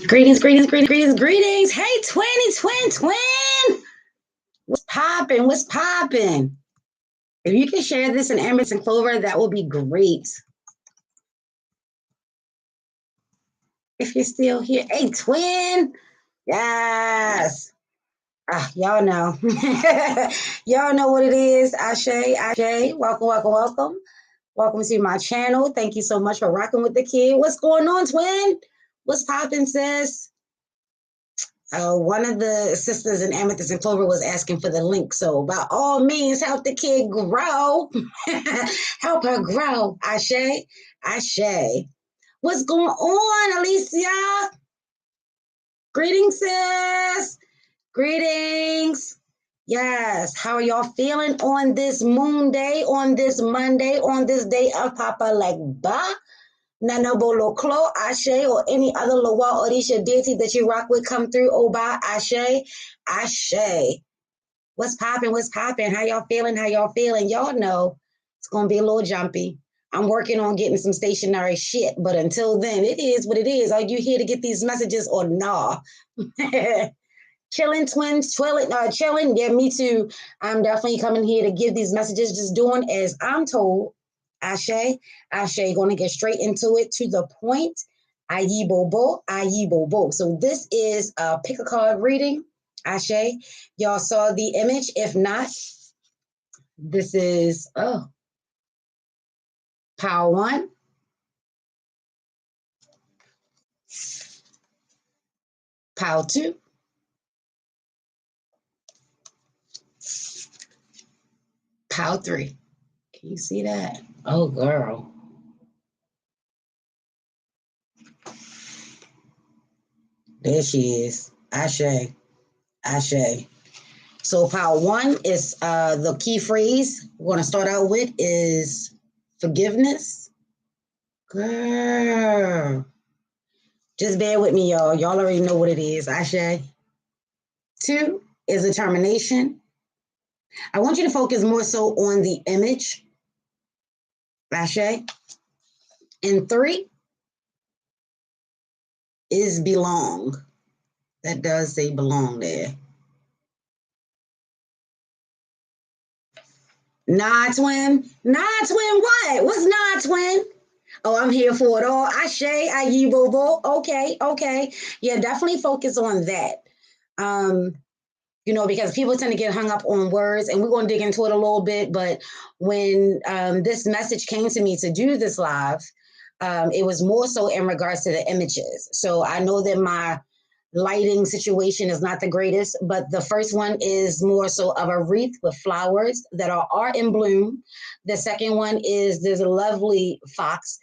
Greetings, greetings, greetings, greetings, greetings. Hey, twin. What's popping? What's popping? If you can share this in Amber's and Clover, that will be great. If you're still here. Hey, twin. Yes. Y'all know. Y'all know what it is. Ashe. Welcome, welcome, welcome. Welcome to my channel. Thank you so much for rocking with the kid. What's going on, twin? What's popping, sis? One of the sisters in Amethyst and Clover was asking for the link. So by all means, help the kid grow. Help her grow. Ashe. What's going on, Alicia? Greetings, sis. Greetings. Yes. How are y'all feeling on this moon day, on this Monday, on this day of Papa Legba? Nanabolo Klo, Ashe, or any other Loa Orisha deity that you rock with come through, Oba, Ashe. What's popping? How y'all feeling? Y'all know it's going to be a little jumpy. I'm working on getting some stationary shit, but until then, it is what it is. Are you here to get these messages or nah? Chilling, twins, chilling. Yeah, me too. I'm definitely coming here to give these messages, just doing as I'm told. Ashe, going to get straight into it, to the point. Ayi bobo. So this is a pick a card reading. Ashe, y'all saw the image. If not, this is Power 1, Power 2, Power 3. Can you see that? Oh, girl. There she is. Ashe. So Power 1 is the key phrase we're going to start out with is forgiveness. Girl. Just bear with me, y'all. Y'all already know what it is. Ashe. 2 is determination. I want you to focus more so on the image. Ashe. And 3 is belong. That does say belong there. Nah, twin. What? What's nah, twin? Oh, I'm here for it all. Ashe, ayi bobo. Okay. Yeah, definitely focus on that. Because people tend to get hung up on words, and we're going to dig into it a little bit. But when this message came to me to do this live, it was more so in regards to the images. So I know that my lighting situation is not the greatest, but the first one is more so of a wreath with flowers that are in bloom. The second one is there's a lovely fox.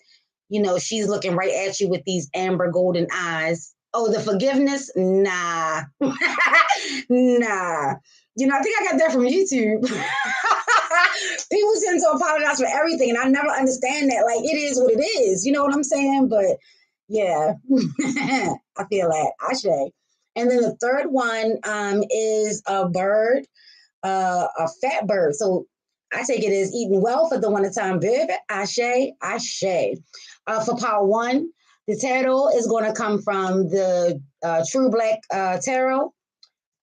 She's looking right at you with these amber golden eyes. Oh, the forgiveness? Nah. Nah. I think I got that from YouTube. People tend to apologize for everything, and I never understand that. Like, it is what it is. You know what I'm saying? But yeah, I feel that. Ashe. And then the third one is a bird, a fat bird. So I take it as eating well for the wintertime, baby. Ashe. For Power 1, the tarot is going to come from the True Black Tarot.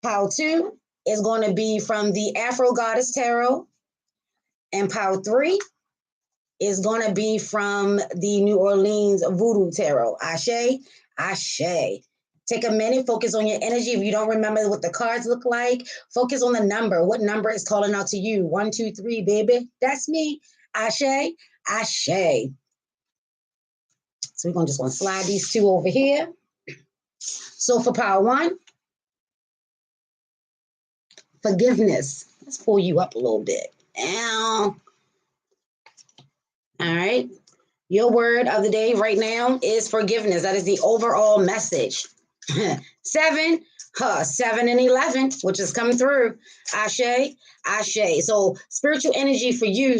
Power 2 is going to be from the Afro Goddess Tarot. And Power 3 is going to be from the New Orleans Voodoo Tarot. Ashe. Take a minute, focus on your energy. If you don't remember what the cards look like, focus on the number. What number is calling out to you? 1, 2, 3, baby. That's me. Ashe. So we're going to slide these two over here. So for Power 1, forgiveness. Let's pull you up a little bit. Ow. All right. Your word of the day right now is forgiveness. That is the overall message. 7 and 11, which is coming through. Ashe. So spiritual energy for you,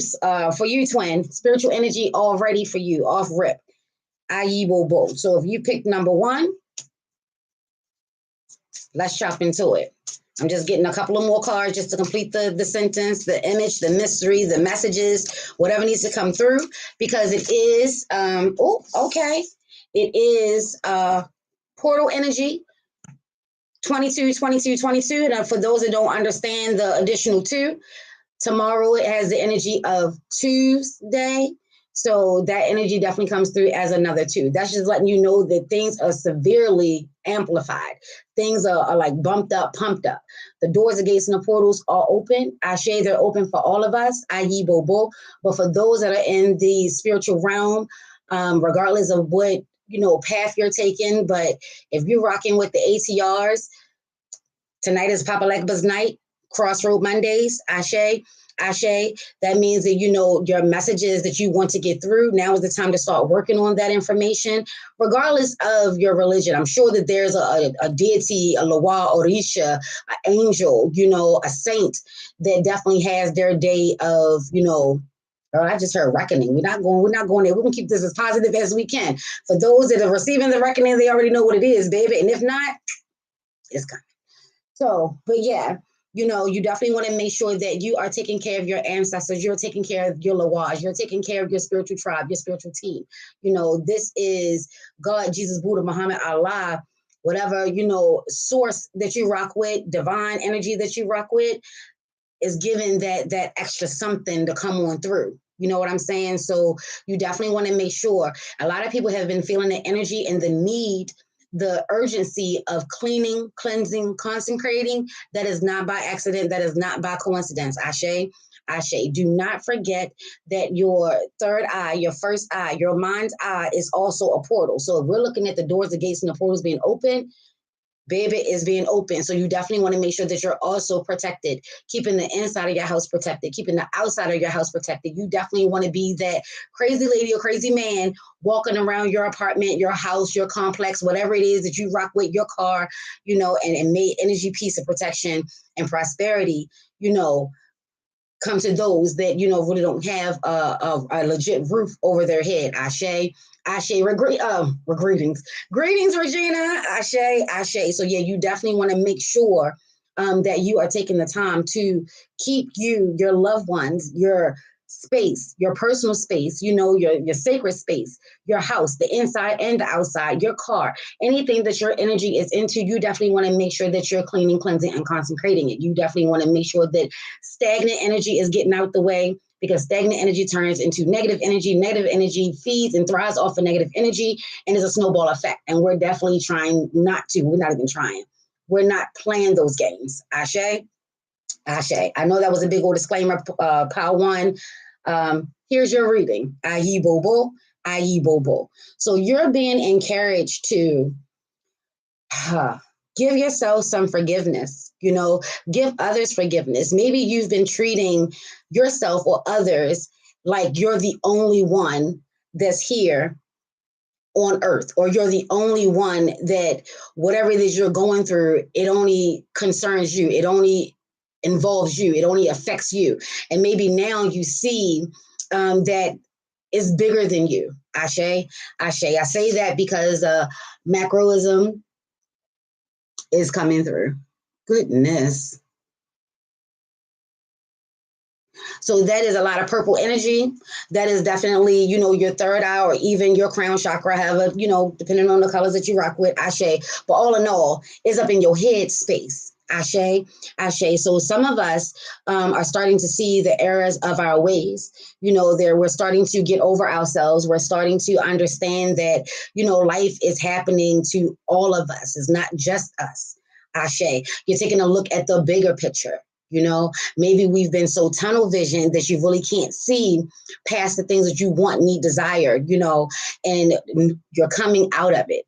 twin. Spiritual energy already for you, off rip. Ayi bobo. So if you pick number 1, let's chop into it. I'm just getting a couple of more cards just to complete the sentence, the image, the mystery, the messages, whatever needs to come through, because it is, it is portal energy, 22, 22, 22. And for those that don't understand the additional two, tomorrow it has the energy of Tuesday. So that energy definitely comes through as another two. That's just letting you know that things are severely amplified. Things are like bumped up, pumped up. The doors, the gates, and the portals are open. Ashe, they're open for all of us, i.e. Bobo. But for those that are in the spiritual realm, regardless of what path you're taking, but if you're rocking with the ATRs, tonight is Papa Legba's night, Crossroad Mondays, Ashe. Ashe, that means that your messages that you want to get through. Now is the time to start working on that information, regardless of your religion. I'm sure that there's a deity, a Loa, Orisha, an angel, a saint that definitely has their day of, I just heard reckoning. We're not going there. We're gonna keep this as positive as we can. For those that are receiving the reckoning, they already know what it is, baby. And if not, it's coming. So, but yeah. You definitely want to make sure that you are taking care of your ancestors. You're taking care of your Lawaj. You're taking care of your spiritual tribe, your spiritual team. This is God, Jesus, Buddha, Muhammad, Allah, whatever, source that you rock with, divine energy that you rock with is given that extra something to come on through. You know what I'm saying? So you definitely want to make sure. A lot of people have been feeling the energy and the need, the urgency of cleaning, cleansing, consecrating. That is not by accident. That is not by coincidence. Ashe, Ashe. Do not forget that your third eye, your first eye, your mind's eye is also a portal. So if we're looking at the doors, the gates, and the portals being open, baby, is being open. So you definitely want to make sure that you're also protected, keeping the inside of your house protected, keeping the outside of your house protected. You definitely want to be that crazy lady or crazy man walking around your apartment, your house, your complex, whatever it is that you rock with, your car, and made energy, peace, and protection and prosperity, come to those that, really don't have a legit roof over their head. Ashe, Ashe, greetings. Greetings, Regina. Ashe, Ashe. So yeah, you definitely want to make sure that you are taking the time to keep your loved ones, your space, your personal space, your sacred space, your house, the inside and the outside, your car, anything that your energy is into, you definitely want to make sure that you're cleaning, cleansing, and consecrating it. You definitely want to make sure that stagnant energy is getting out the way, because stagnant energy turns into negative energy. Negative energy feeds and thrives off of negative energy, and is a snowball effect. And we're definitely trying not to. We're not even trying. We're not playing those games. Ashe, Ashe. I know that was a big old disclaimer, Pow One. Here's your reading. Ayi Bobo, Ayi Bobo. So you're being encouraged to give yourself some forgiveness, give others forgiveness. Maybe you've been treating yourself or others like you're the only one that's here on earth, or you're the only one that whatever it is you're going through, it only concerns you. It only involves you. It only affects you. And maybe now you see that it's bigger than you. Ashe, Ashe. I say that because macroism is coming through. Goodness. So that is a lot of purple energy. That is definitely, your third eye, or even your crown chakra, however, depending on the colors that you rock with, Ashe. But all in all, is up in your head space. Ashe, Ashe. So some of us are starting to see the errors of our ways. We're starting to get over ourselves. We're starting to understand that, life is happening to all of us. It's not just us. Ashe. You're taking a look at the bigger picture. Maybe we've been so tunnel vision that you really can't see past the things that you want, need, desire, and you're coming out of it.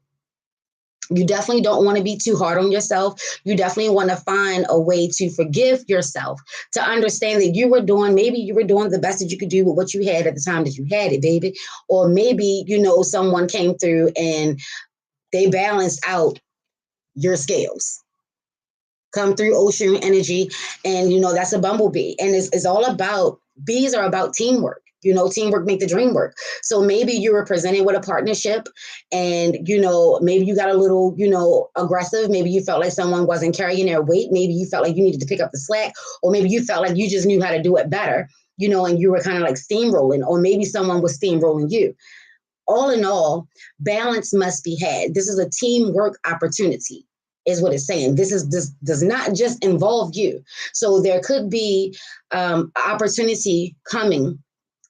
You definitely don't want to be too hard on yourself. You definitely want to find a way to forgive yourself, to understand that maybe you were doing the best that you could do with what you had at the time that you had it, baby. Or maybe, someone came through and they balanced out your scales. Come through ocean energy, and that's a bumblebee, and it's all about, bees are about teamwork. Teamwork make the dream work. So maybe you were presented with a partnership, and maybe you got a little aggressive. Maybe you felt like someone wasn't carrying their weight. Maybe you felt like you needed to pick up the slack, or maybe you felt like you just knew how to do it better, and you were kind of like steamrolling, or maybe someone was steamrolling you. all in all, balance must be had. This is a teamwork opportunity, is what it's saying. This does not just involve you. So there could be opportunity coming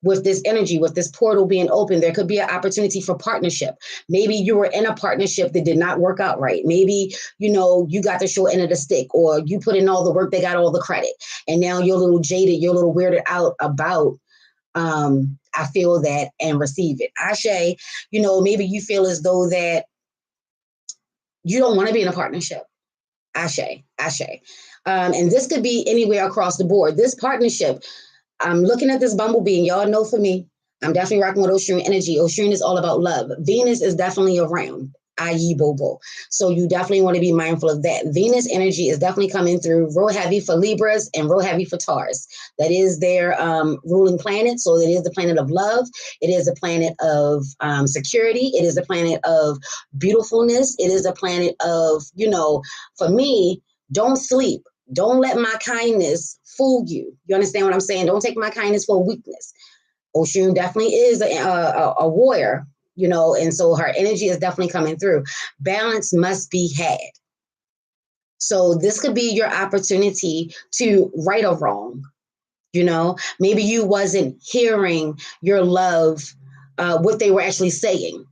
with this energy, with this portal being open. There could be an opportunity for partnership. Maybe you were in a partnership that did not work out right. Maybe, you got the short end of the stick, or you put in all the work, they got all the credit. And now you're a little jaded, you're a little weirded out about I feel that and receive it. Ashe, maybe you feel as though that you don't want to be in a partnership. Ashe, Ashe. And this could be anywhere across the board. This partnership, I'm looking at this bumblebee, and y'all know for me, I'm definitely rocking with Oshun energy. Oshun is all about love. Venus is definitely around, i.e. Bobo. So you definitely want to be mindful of that. Venus energy is definitely coming through real heavy for Libras and real heavy for Taurus. That is their ruling planet. So it is the planet of love. It is the planet of security. It is the planet of beautifulness. It is the planet of, for me, don't sleep. Don't let my kindness fool you. You understand what I'm saying? Don't take my kindness for weakness. Oshun definitely is a warrior, and so her energy is definitely coming through. Balance must be had. So this could be your opportunity to right or wrong. Maybe you wasn't hearing your love, what they were actually saying.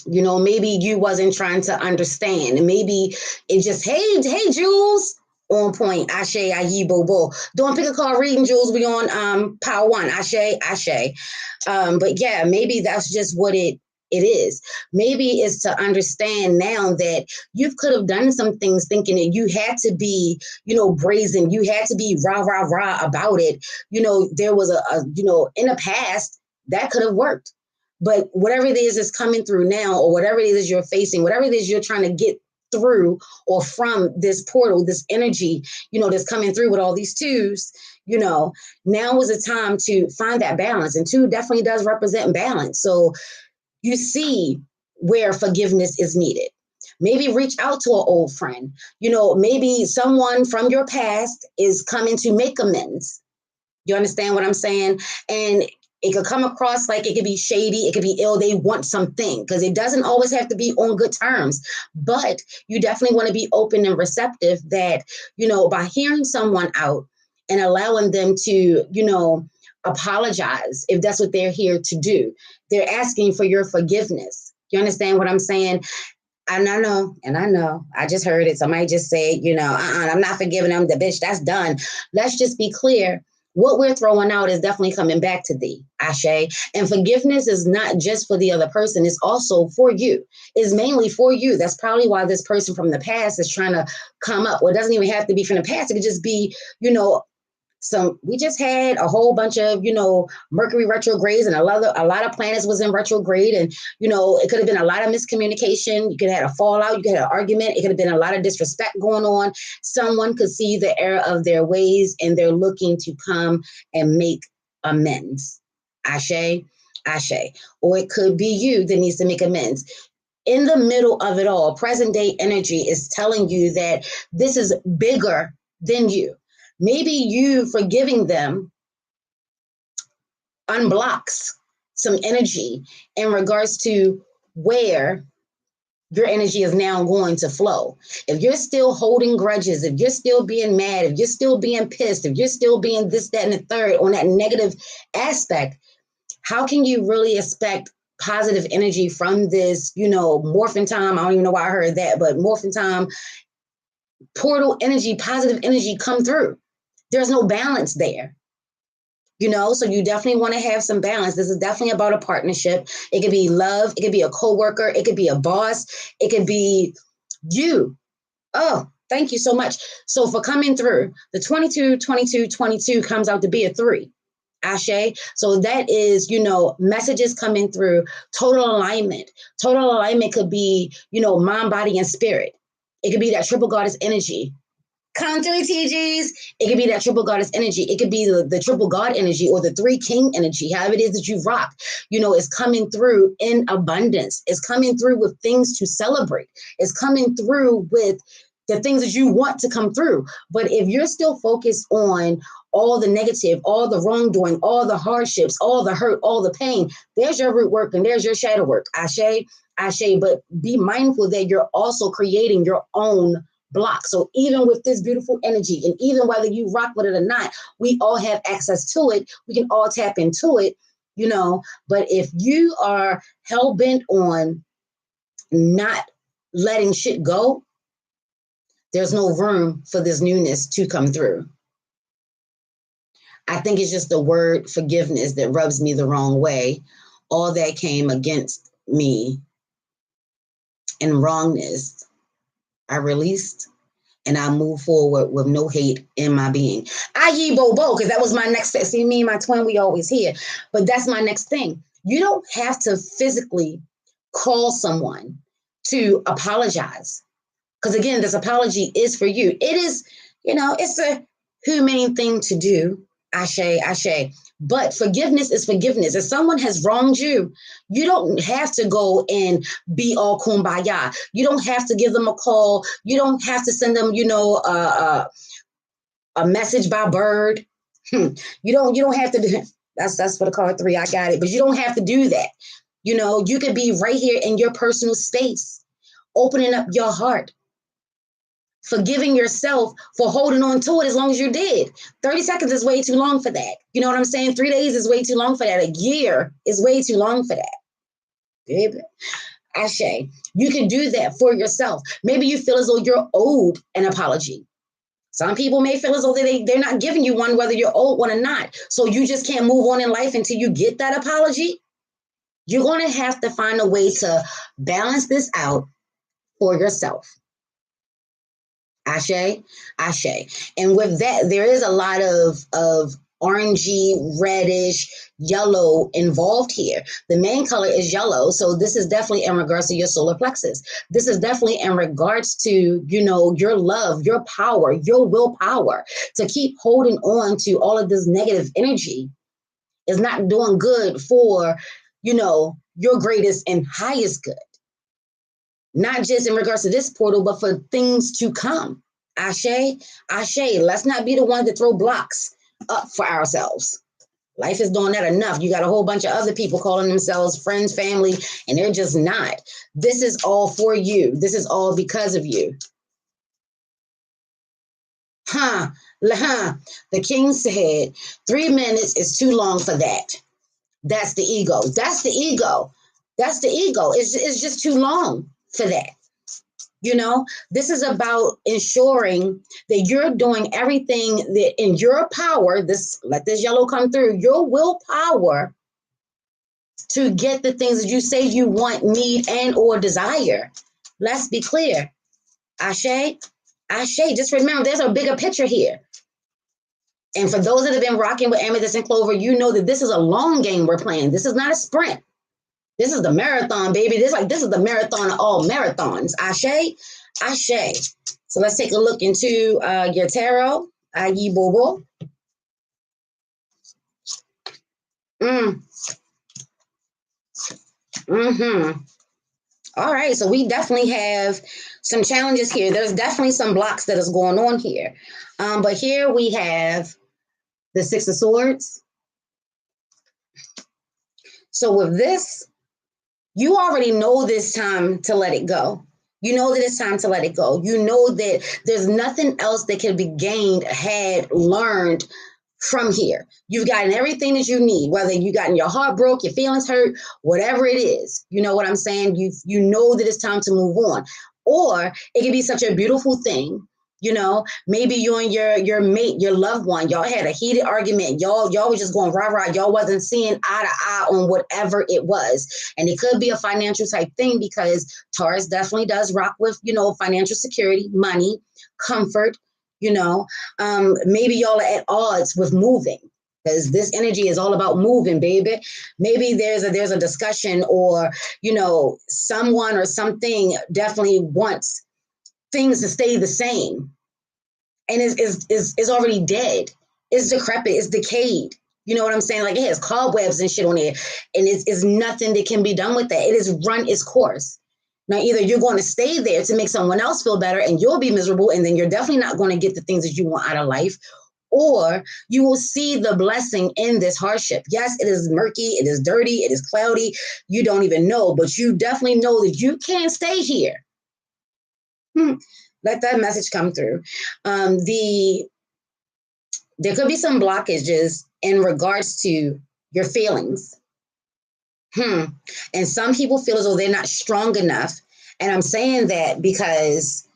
Maybe you wasn't trying to understand. Maybe it just, hey, Jules. On point. Ashe, ayi, bobo. Doing pick a card reading, Jules. We on power one. Ashe, Ashe. But yeah, maybe that's just what it is. Maybe it's to understand now that you could have done some things thinking that you had to be, brazen. You had to be rah, rah, rah about it. There was in the past that could have worked. But whatever it is coming through now, or whatever it is you're facing, whatever it is you're trying to get through or from this portal, this energy, that's coming through with all these twos, now is the time to find that balance. And two definitely does represent balance. So you see where forgiveness is needed. Maybe reach out to an old friend. Maybe someone from your past is coming to make amends. You understand what I'm saying? And it could come across like it could be shady. It could be ill. They want something, because it doesn't always have to be on good terms. But you definitely want to be open and receptive that, by hearing someone out and allowing them to, apologize, if that's what they're here to do. They're asking for your forgiveness. You understand what I'm saying? And I know, I just heard it. Somebody just said, I'm not forgiving them. The bitch, that's done. Let's just be clear. What we're throwing out is definitely coming back to thee, Ashe. And forgiveness is not just for the other person. It's also for you. It's mainly for you. That's probably why this person from the past is trying to come up. Well, it doesn't even have to be from the past. It could just be, we just had a whole bunch of, Mercury retrogrades, and a lot of planets was in retrograde. And, it could have been a lot of miscommunication. You could have had a fallout. You could have had an argument. It could have been a lot of disrespect going on. Someone could see the error of their ways, and they're looking to come and make amends. Ashe, Ashe. Or it could be you that needs to make amends. In the middle of it all, present day energy is telling you that this is bigger than you. Maybe you forgiving them unblocks some energy in regards to where your energy is now going to flow. If you're still holding grudges, if you're still being mad, if you're still being pissed, if you're still being this, that, and the third on that negative aspect, how can you really expect positive energy from this, morphin time? I don't even know why I heard that, but morphin time, portal energy, positive energy come through. There's no balance there. So you definitely want to have some balance. This is definitely about a partnership. It could be love. It could be a coworker. It could be a boss. It could be you. Oh, thank you so much. So for coming through, the 22, 22, 22 comes out to be a 3. Ashe. So that is, messages coming through, total alignment. Total alignment could be, mind, body, and spirit. It could be that triple goddess energy. Come through, TGs. It could be that triple goddess energy. It could be the triple god energy, or the 3 king energy, however it is that you rock. It's coming through in abundance. It's coming through with things to celebrate. It's coming through with the things that you want to come through. But if you're still focused on all the negative, all the wrongdoing, all the hardships, all the hurt, all the pain, there's your root work and there's your shadow work. Ashe, but be mindful that you're also creating your own block. So even with this beautiful energy, and even whether you rock with it or not, we all have access to it. We can all tap into it, but if you are hell-bent on not letting shit go, there's no room for this newness to come through. I think it's just the word forgiveness that rubs me the wrong way. All that came against me in wrongness, I released, and I move forward with no hate in my being. I.e. Bobo, because that was my next thing. See, me and my twin, we always here. But that's my next thing. You don't have to physically call someone to apologize. Because again, this apology is for you. It is, it's a humane thing to do. Ashe. But forgiveness is forgiveness. If someone has wronged you, you don't have to go and be all kumbaya. You don't have to give them a call. You don't have to send them, a message by bird. You don't have to do that's for the card 3. I got it. But you don't have to do that. You could be right here in your personal space, opening up your heart, forgiving yourself for holding on to it as long as you did. 30 seconds is way too long for that. You know what I'm saying? 3 days is way too long for that. A year is way too long for that. Baby. Ashe, you can do that for yourself. Maybe you feel as though you're owed an apology. Some people may feel as though they're not giving you one, whether you're owed one or not. So you just can't move on in life until you get that apology. You're going to have to find a way to balance this out for yourself. Ashe. And with that, there is a lot of orangey, reddish, yellow involved here. The main color is yellow. So this is definitely in regards to your solar plexus. This is definitely in regards to, your love, your power, your willpower. To keep holding on to all of this negative energy is not doing good for, your greatest and highest good. Not just in regards to this portal, but for things to come. Ashe. Let's not be the one to throw blocks up for ourselves. Life is doing that enough. You got a whole bunch of other people calling themselves friends, family, and they're just not. This is all for you. This is all because of you. The king said 3 minutes is too long for that. That's the ego. It's just too long for that. This is about ensuring that you're doing everything that in your power, let this yellow come through, your willpower to get the things that you say you want, need, and or desire. Let's be clear. Ashe. Just remember, there's a bigger picture here. And for those that have been rocking with Amethyst and Clover, you know that this is a long game we're playing. This is not a sprint. This is the marathon, baby. This is the marathon of all marathons. Ashe. So let's take a look into your tarot. Ayi Bobo. All right. So we definitely have some challenges here. There's definitely some blocks that is going on here. But here we have the 6 of Swords. So with this, you already know this time to let it go. You know that it's time to let it go. You know that there's nothing else that can be gained, had, learned from here. You've gotten everything that you need, whether you gotten your heart broke, your feelings hurt, whatever it is. You know what I'm saying? You know that it's time to move on. Or it can be such a beautiful thing. Maybe you and your mate, your loved one, y'all had a heated argument. Y'all was just going rah-rah. Y'all wasn't seeing eye to eye on whatever it was. And it could be a financial type thing because Taurus definitely does rock with, financial security, money, comfort, maybe y'all are at odds with moving. Because this energy is all about moving, baby. Maybe there's a discussion or, someone or something definitely wants things to stay the same. And is already dead. It's decrepit. It's decayed. You know what I'm saying? Like it has cobwebs and shit on it. And it's nothing that can be done with that. It has run its course. Now, either you're going to stay there to make someone else feel better and you'll be miserable, and then you're definitely not going to get the things that you want out of life, or you will see the blessing in this hardship. Yes, it is murky, it is dirty, it is cloudy. You don't even know, but you definitely know that you can't stay here. Let that message come through. There could be some blockages in regards to your feelings. And some people feel as though they're not strong enough. And I'm saying that because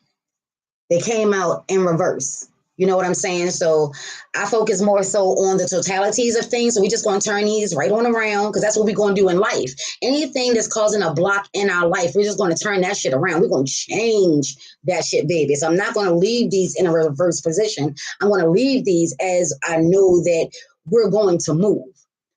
they came out in reverse. You know what I'm saying? So I focus more so on the totalities of things. So we just going to turn these right on around, because that's what we're going to do in life. Anything that's causing a block in our life, we're just going to turn that shit around. We're going to change that shit, baby. So I'm not going to leave these in a reverse position. I'm going to leave these as I know that we're going to move,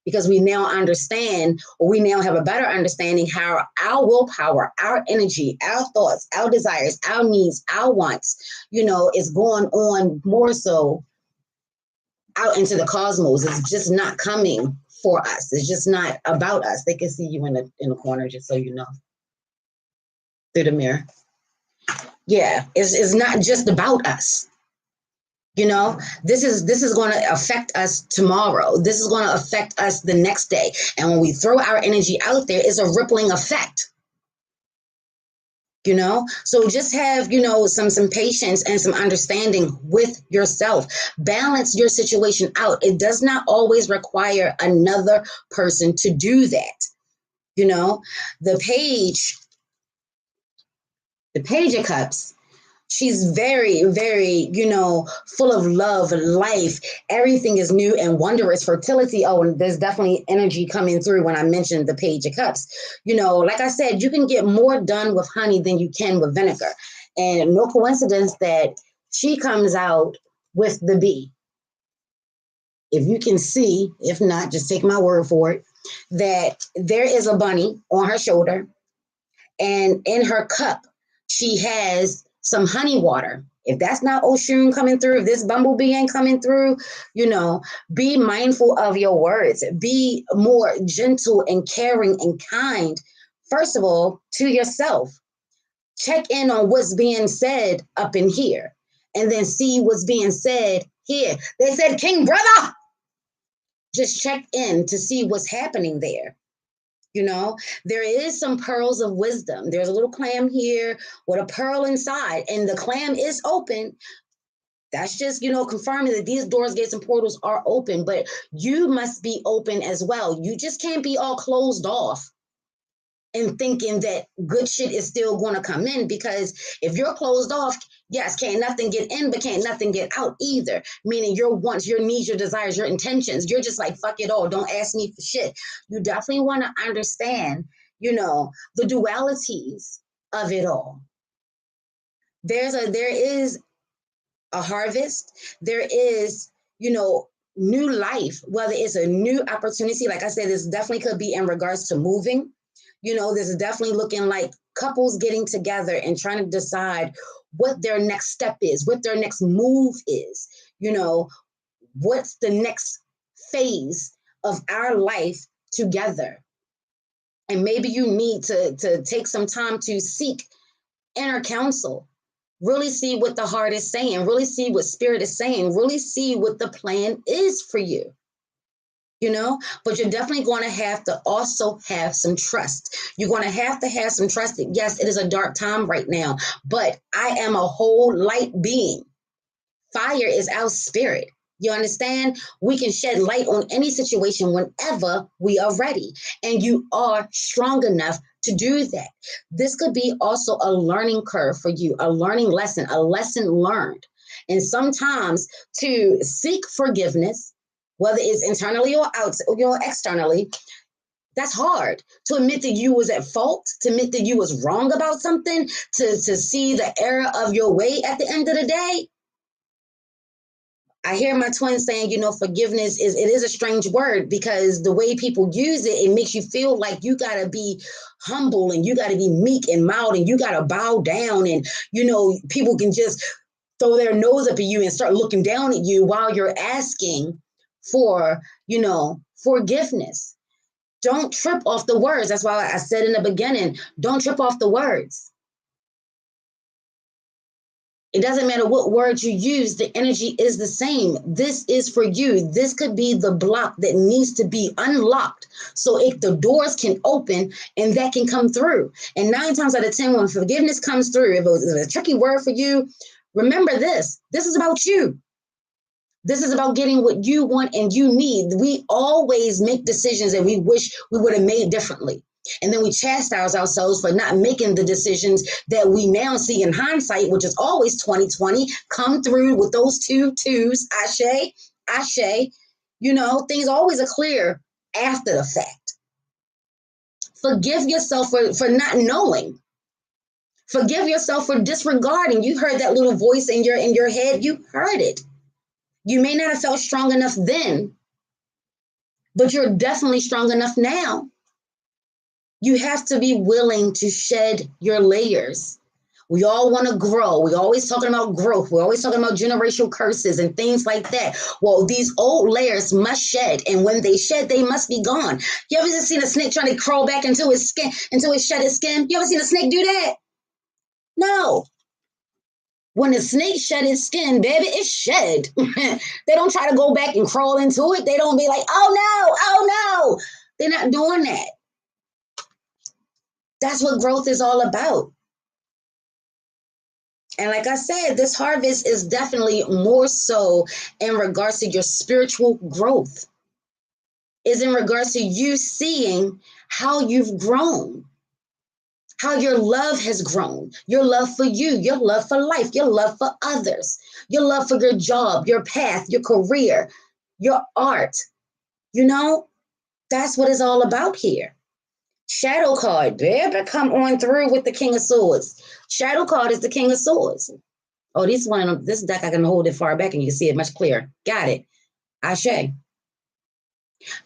because we now understand, or we now have a better understanding how our willpower, our energy, our thoughts, our desires, our needs, our wants, is going on more so out into the cosmos. It's just not coming for us. It's just not about us. They can see you in the corner, just so you know, through the mirror. Yeah, it's not just about us. This is going to affect us tomorrow. This is going to affect us the next day. And when we throw our energy out there, it's a rippling effect. So just have, some patience and some understanding with yourself. Balance your situation out. It does not always require another person to do that. The Page of Cups, she's very, very, full of love, life. Everything is new and wondrous, fertility. Oh, and there's definitely energy coming through when I mentioned the Page of Cups. Like I said, you can get more done with honey than you can with vinegar. And no coincidence that she comes out with the bee. If you can see, if not, just take my word for it, that there is a bunny on her shoulder, and in her cup, she has some honey water. If that's not Oshun coming through, if this bumblebee ain't coming through, be mindful of your words. Be more gentle and caring and kind. First of all, to yourself. Check in on what's being said up in here, and then see what's being said here. They said, King brother, just check in to see what's happening there. There is some pearls of wisdom. There's a little clam here with a pearl inside, and the clam is open. That's just, confirming that these doors, gates, and portals are open, but you must be open as well. You just can't be all closed off and thinking that good shit is still going to come in, because if you're closed off, yes, can't nothing get in, but can't nothing get out either. Meaning your wants, your needs, your desires, your intentions, you're just like, fuck it all. Don't ask me for shit. You definitely want to understand, the dualities of it all. There is a harvest. There is, new life, whether it's a new opportunity. Like I said, this definitely could be in regards to moving. This is definitely looking like couples getting together and trying to decide what their next step is, what their next move is, what's the next phase of our life together. And maybe you need to take some time to seek inner counsel, really see what the heart is saying, really see what spirit is saying, really see what the plan is for you. But you're definitely going to have to also have some trust. You're going to have some trust that, yes, it is a dark time right now, but I am a whole light being. Fire is our spirit. You understand? We can shed light on any situation whenever we are ready. And you are strong enough to do that. This could be also a learning curve for you, a learning lesson, a lesson learned. And sometimes to seek forgiveness, whether it's internally or externally, that's hard. To admit that you was at fault, to admit that you was wrong about something, to see the error of your way at the end of the day. I hear my twin saying, forgiveness is a strange word, because the way people use it, it makes you feel like you got to be humble and you got to be meek and mild and you got to bow down, and, people can just throw their nose up at you and start looking down at you while you're asking for, forgiveness. Don't trip off the words. That's why I said in the beginning, don't trip off the words. It doesn't matter what words you use, the energy is the same. This is for you. This could be the block that needs to be unlocked so if the doors can open and that can come through. And 9 times out of 10, when forgiveness comes through, if it was a tricky word for you, remember this. This is about you. This is about getting what you want and you need. We always make decisions that we wish we would have made differently. And then we chastise ourselves for not making the decisions that we now see in hindsight, which is always 2020. Come through with those two twos, ashe, ashe. You know, things always are clear after the fact. Forgive yourself for not knowing. Forgive yourself for disregarding. You heard that little voice in your head. You heard it. You may not have felt strong enough then, but you're definitely strong enough now. You have to be willing to shed your layers. We all want to grow. We're always talking about growth. We're always talking about generational curses and things like that. Well, these old layers must shed. And when they shed, they must be gone. You ever just seen a snake trying to crawl back into his skin, until it shed his skin? You ever seen a snake do that? No. When the snake shed its skin, baby, it's shed. They don't try to go back and crawl into it. They don't be like, oh no. They're not doing that. That's what growth is all about. And like I said, this harvest is definitely more so in regards to your spiritual growth. Is in regards to you seeing how you've grown, how your love has grown, your love for you, your love for life, your love for others, your love for your job, your path, your career, your art. You know, that's what it's all about here. Shadow card, baby, come on through with the King of Swords. Shadow card is the King of Swords. Oh, this deck I can hold it far back and you can see it much clearer. Got it. Ashe.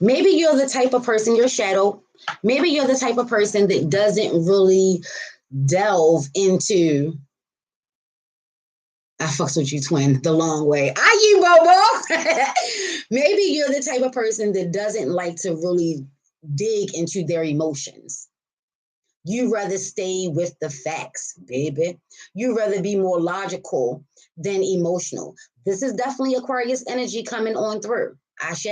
Maybe you're the type of person, your shadow, maybe you're the type of person that doesn't really delve into, I fucks with you, twin, the long way. Are you, Bobo? Maybe you're the type of person that doesn't like to really dig into their emotions. You rather stay with the facts, baby. You rather be more logical than emotional. This is definitely Aquarius energy coming on through. Ashe,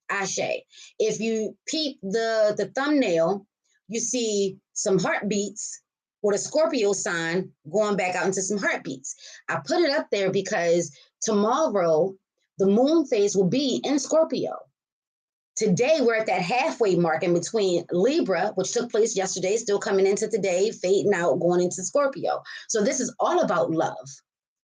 ashe. If you peep the thumbnail, you see some heartbeats with a Scorpio sign going back out into some heartbeats. I put it up there because tomorrow the moon phase will be in Scorpio. Today, we're at that halfway mark in between Libra, which took place yesterday, still coming into today, fading out, going into Scorpio. So this is all about love.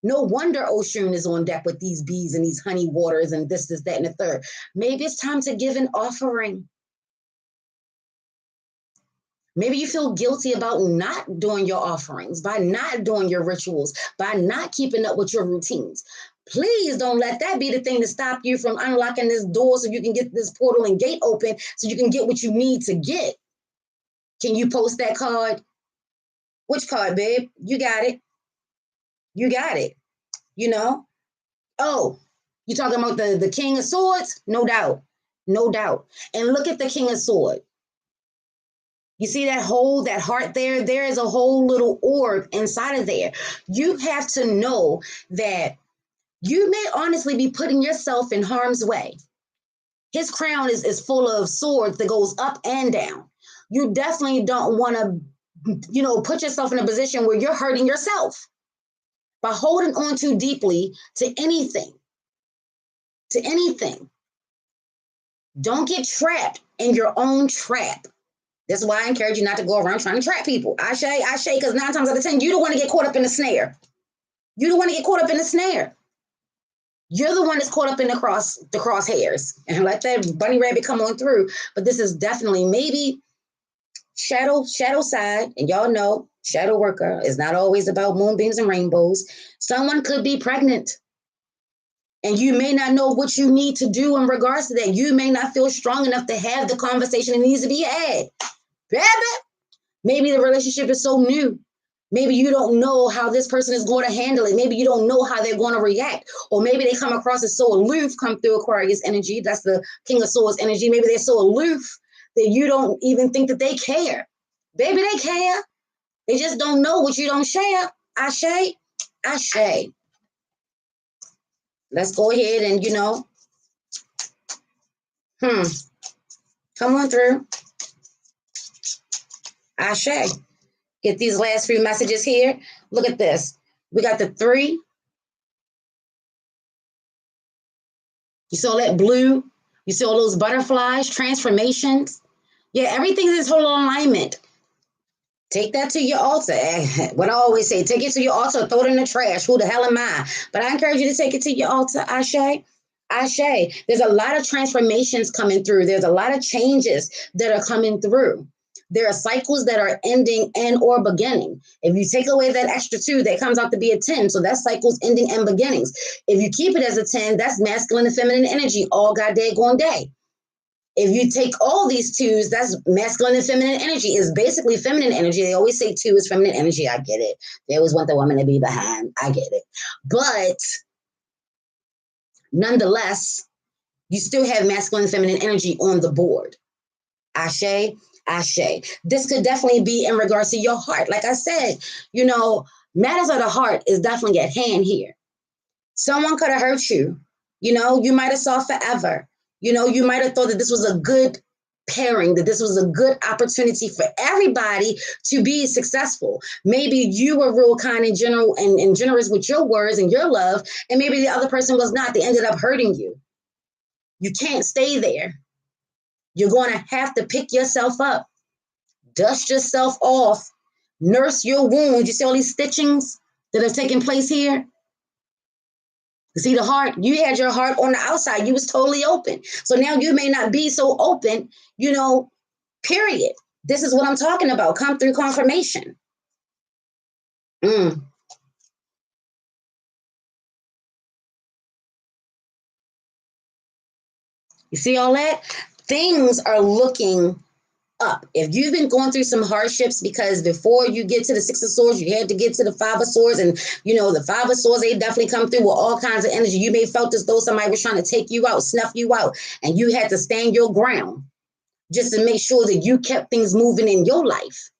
No wonder Oshun is on deck with these bees and these honey waters and this, that, and the third. Maybe it's time to give an offering. Maybe you feel guilty about not doing your offerings, by not doing your rituals, by not keeping up with your routines. Please don't let that be the thing to stop you from unlocking this door so you can get this portal and gate open so you can get what you need to get. Can you post that card? Which card, babe? You got it. You got it. You know? Oh, you talking about the King of Swords? No doubt. No doubt. And look at the King of Swords. You see that hole, that heart there? There is a whole little orb inside of there. You have to know that you may honestly be putting yourself in harm's way. His crown is full of swords that goes up and down. You definitely don't want to, put yourself in a position where you're hurting yourself by holding on too deeply to anything. To anything. Don't get trapped in your own trap. That's why I encourage you not to go around trying to trap people. Ashe, because 9 times out of 10, you don't want to get caught up in the snare. You don't want to get caught up in the snare. You're the one that's caught up in the crosshairs. And let that bunny rabbit come on through. But this is definitely maybe shadow side. And y'all know shadow worker is not always about moonbeams and rainbows. Someone could be pregnant. And you may not know what you need to do in regards to that. You may not feel strong enough to have the conversation that needs to be had. Baby, maybe the relationship is so new. Maybe you don't know how this person is going to handle it. Maybe you don't know how they're going to react. Or maybe they come across as so aloof, come through Aquarius energy. That's the King of Swords energy. Maybe they're so aloof that you don't even think that they care. Baby, they care. They just don't know what you don't share. Ashe, ashe. Let's go ahead and, come on through. Ashe. Get these last few messages here. Look at this. We got the 3. You saw that blue? You saw those butterflies, transformations? Yeah, everything is total alignment. Take that to your altar. What I always say, take it to your altar, throw it in the trash. Who the hell am I? But I encourage you to take it to your altar. Ashe. Ashe. There's a lot of transformations coming through. There's a lot of changes that are coming through. There are cycles that are ending and or beginning. If you take away that extra 2, that comes out to be a 10. So that's cycles ending and beginnings. If you keep it as a 10, that's masculine and feminine energy all goddamn day. If you take all these 2s, that's masculine and feminine energy. It's basically feminine energy. They always say 2 is feminine energy. I get it. They always want the woman to be behind. I get it. But nonetheless, you still have masculine and feminine energy on the board. Ashe, ashe. This could definitely be in regards to your heart. Like I said, matters of the heart is definitely at hand here. Someone could have hurt you. You might have saw forever. You might have thought that this was a good pairing, that this was a good opportunity for everybody to be successful. Maybe you were real kind and general and generous with your words and your love, and maybe the other person was not. They ended up hurting you. You can't stay there. You're going to have to pick yourself up, dust yourself off, nurse your wounds. You see all these stitchings that are taking place here? You see the heart, you had your heart on the outside. You was totally open. So now you may not be so open, period. This is what I'm talking about. Come through confirmation. You see all that? Things are looking up. If you've been going through some hardships, because before you get to the 6 of Swords, you had to get to the 5 of Swords, and the 5 of Swords, they definitely come through with all kinds of energy. You may felt as though somebody was trying to take you out, snuff you out, and you had to stand your ground just to make sure that you kept things moving in your life.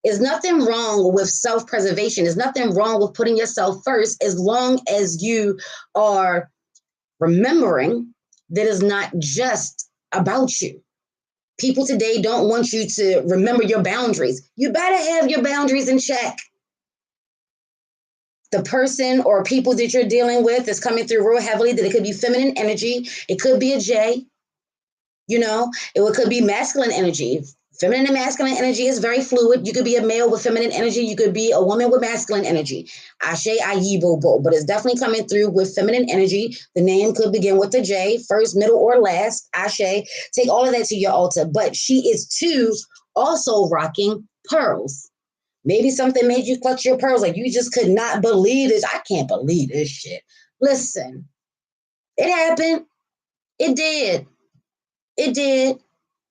There's nothing wrong with self-preservation. There's nothing wrong with putting yourself first, as long as you are remembering that it's not just about you. People today don't want you to remember your boundaries. You better have your boundaries in check. The person or people that you're dealing with is coming through real heavily, that it could be feminine energy. It could be a J. It could be masculine energy. Feminine and masculine energy is very fluid. You could be a male with feminine energy. You could be a woman with masculine energy. Ashe, ayi, bo, bo. But it's definitely coming through with feminine energy. The name could begin with the J, first, middle, or last. Ashe. Take all of that to your altar. But she is too also rocking pearls. Maybe something made you clutch your pearls. Like you just could not believe this. I can't believe this shit. Listen, it happened. It did. It did.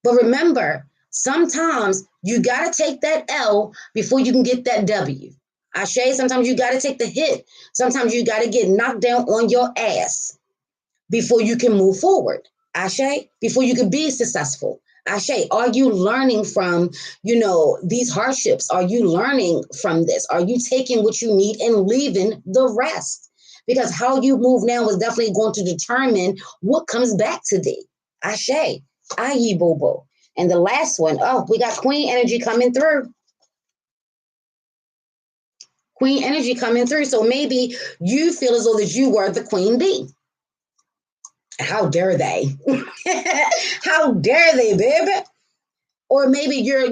But remember, sometimes you got to take that L before you can get that W. Ashe, sometimes you got to take the hit. Sometimes you got to get knocked down on your ass before you can move forward. Ashe, before you can be successful. Ashe, are you learning from, these hardships? Are you learning from this? Are you taking what you need and leaving the rest? Because how you move now is definitely going to determine what comes back to thee. Ashe, ayi, bobo. And the last one, we got Queen energy coming through. Queen energy coming through. So maybe you feel as though that you were the queen bee. How dare they? How dare they, baby? Or maybe you're,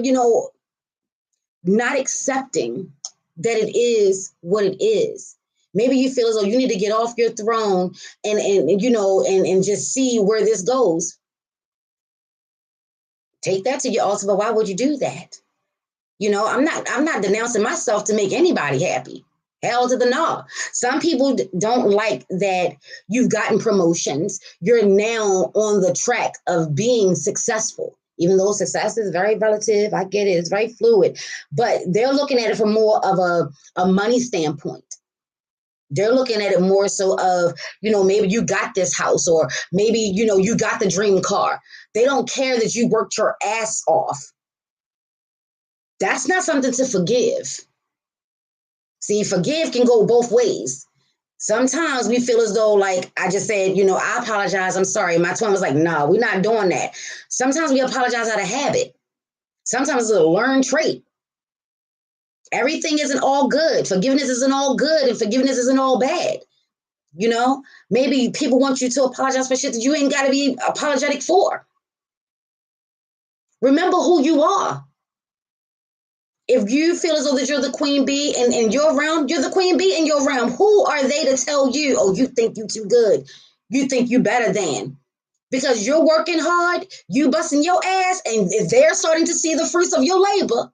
not accepting that it is what it is. Maybe you feel as though you need to get off your throne and just see where this goes. Take that to your altar, but why would you do that? I'm not denouncing myself to make anybody happy. Hell to the no. Some people don't like that you've gotten promotions. You're now on the track of being successful. Even though success is very relative, I get it, it's very fluid. But they're looking at it from more of a money standpoint. They're looking at it more so of, maybe you got this house, or maybe, you got the dream car. They don't care that you worked your ass off. That's not something to forgive. See, forgive can go both ways. Sometimes we feel as though, like I just said, I apologize, I'm sorry. My twin was like, no, we're not doing that. Sometimes we apologize out of habit. Sometimes it's a learned trait. Everything isn't all good. Forgiveness isn't all good, and forgiveness isn't all bad. Maybe people want you to apologize for shit that you ain't got to be apologetic for. Remember who you are. If you feel as though that you're the queen bee in your realm, you're the queen bee in your realm. Who are they to tell you, oh, you think you too good? You think you better than? Because you're working hard, you busting your ass, and they're starting to see the fruits of your labor.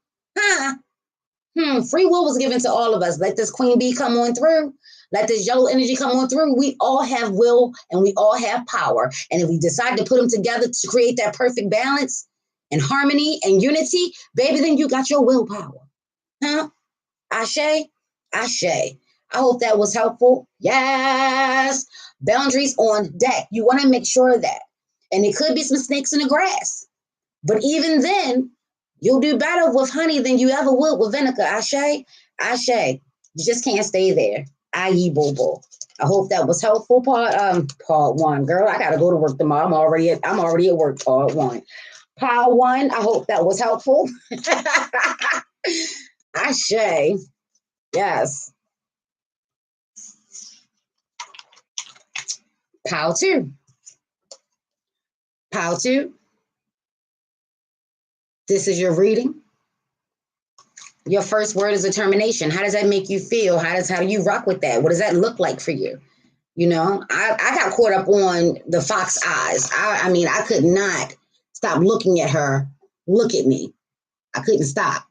Free will was given to all of us. Let this queen bee come on through. Let this yellow energy come on through. We all have will and we all have power. And if we decide to put them together to create that perfect balance and harmony and unity, baby, then you got your willpower. Ashe? Ashe. I hope that was helpful. Yes. Boundaries on deck. You want to make sure of that. And it could be some snakes in the grass. But even then, you'll do better with honey than you ever would with vinegar. Ashe? Ashe. You just can't stay there. Aye, boo. I hope that was helpful. Part one. Girl, I gotta go to work tomorrow. I'm already at work. Part one. Part one. I hope that was helpful. Ashe. Yes. Pow two. Pow two. This is your reading. Your first word is determination. How does that make you feel? How do you rock with that? What does that look like for you? I got caught up on the fox eyes. I mean, I could not stop looking at her. Look at me. I couldn't stop.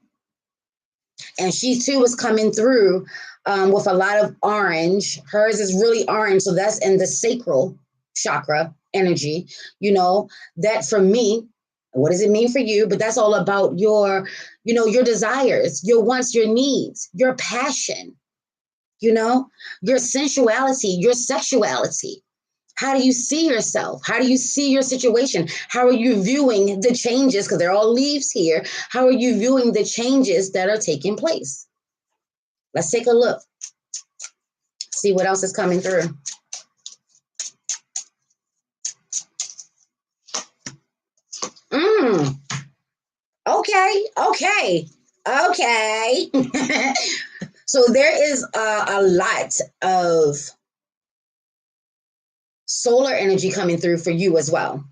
And she too was coming through with a lot of orange. Hers is really orange. So that's in the sacral chakra energy. That for me, what does it mean for you? But that's all about your desires, your wants, your needs, your passion, your sensuality, your sexuality. How do you see yourself? How do you see your situation? How are you viewing the changes? Because they're all leaves here. How are you viewing the changes that are taking place? Let's take a look. See what else is coming through. Okay. So there is a lot of solar energy coming through for you as well.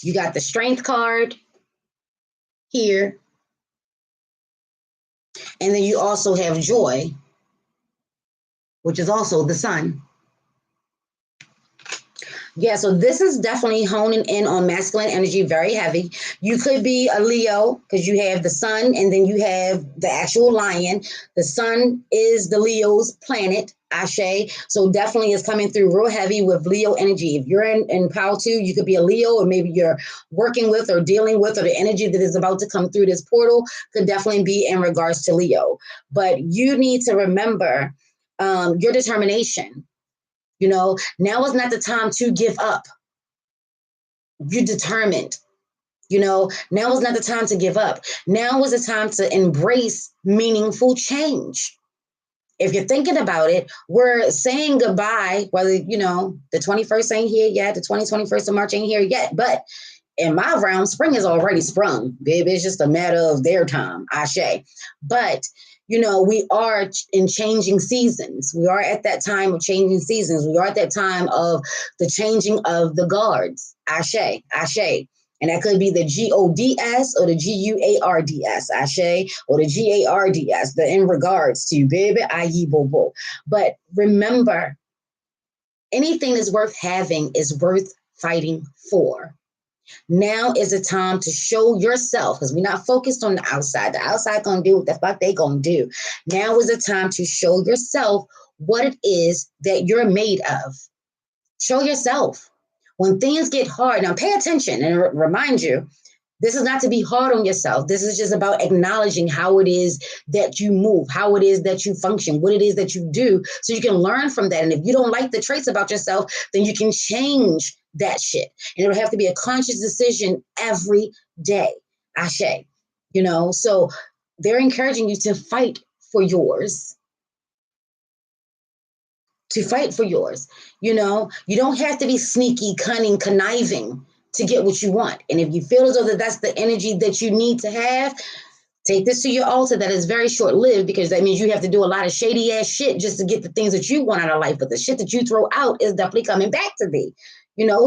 You got the strength card here. And then you also have joy, which is also the sun. Yeah, so this is definitely honing in on masculine energy, very heavy. You could be a Leo because you have the sun and then you have the actual lion. The sun is the Leo's planet, Ashe. So definitely is coming through real heavy with Leo energy. If you're in Power 2, you could be a Leo, or maybe you're working with or dealing with, or the energy that is about to come through this portal could definitely be in regards to Leo. But you need to remember your determination. Now is not the time to give up. You're determined. Now is not the time to give up. Now is the time to embrace meaningful change. If you're thinking about it, we're saying goodbye, whether, the 21st ain't here yet, the 21st of March ain't here yet, but in my realm, spring is already sprung, baby. It's just a matter of their time, Ashe. But we are in changing seasons. We are at that time of changing seasons. We are at that time of the changing of the guards. Ashe. And that could be the GODS or the GUARDS, Ashe, or the GARDS, the in regards to, baby, ayi bobo. But remember, anything that's worth having is worth fighting for. Now is the time to show yourself, because we're not focused on the outside. The outside gonna do what the fuck they gonna do. Now is the time to show yourself what it is that you're made of. Show yourself. When things get hard, now pay attention and remind you, This is not to be hard on yourself. This is just about acknowledging how it is that you move, how it is that you function, what it is that you do, so you can learn from that. And if you don't like the traits about yourself, then you can change that shit. And it'll have to be a conscious decision every day. Ashe. So they're encouraging you to fight for yours. To fight for yours. You don't have to be sneaky, cunning, conniving to get what you want. And if you feel as though that's the energy that you need to have, take this to your altar. That is very short-lived, because that means you have to do a lot of shady ass shit just to get the things that you want out of life. But the shit that you throw out is definitely coming back to thee.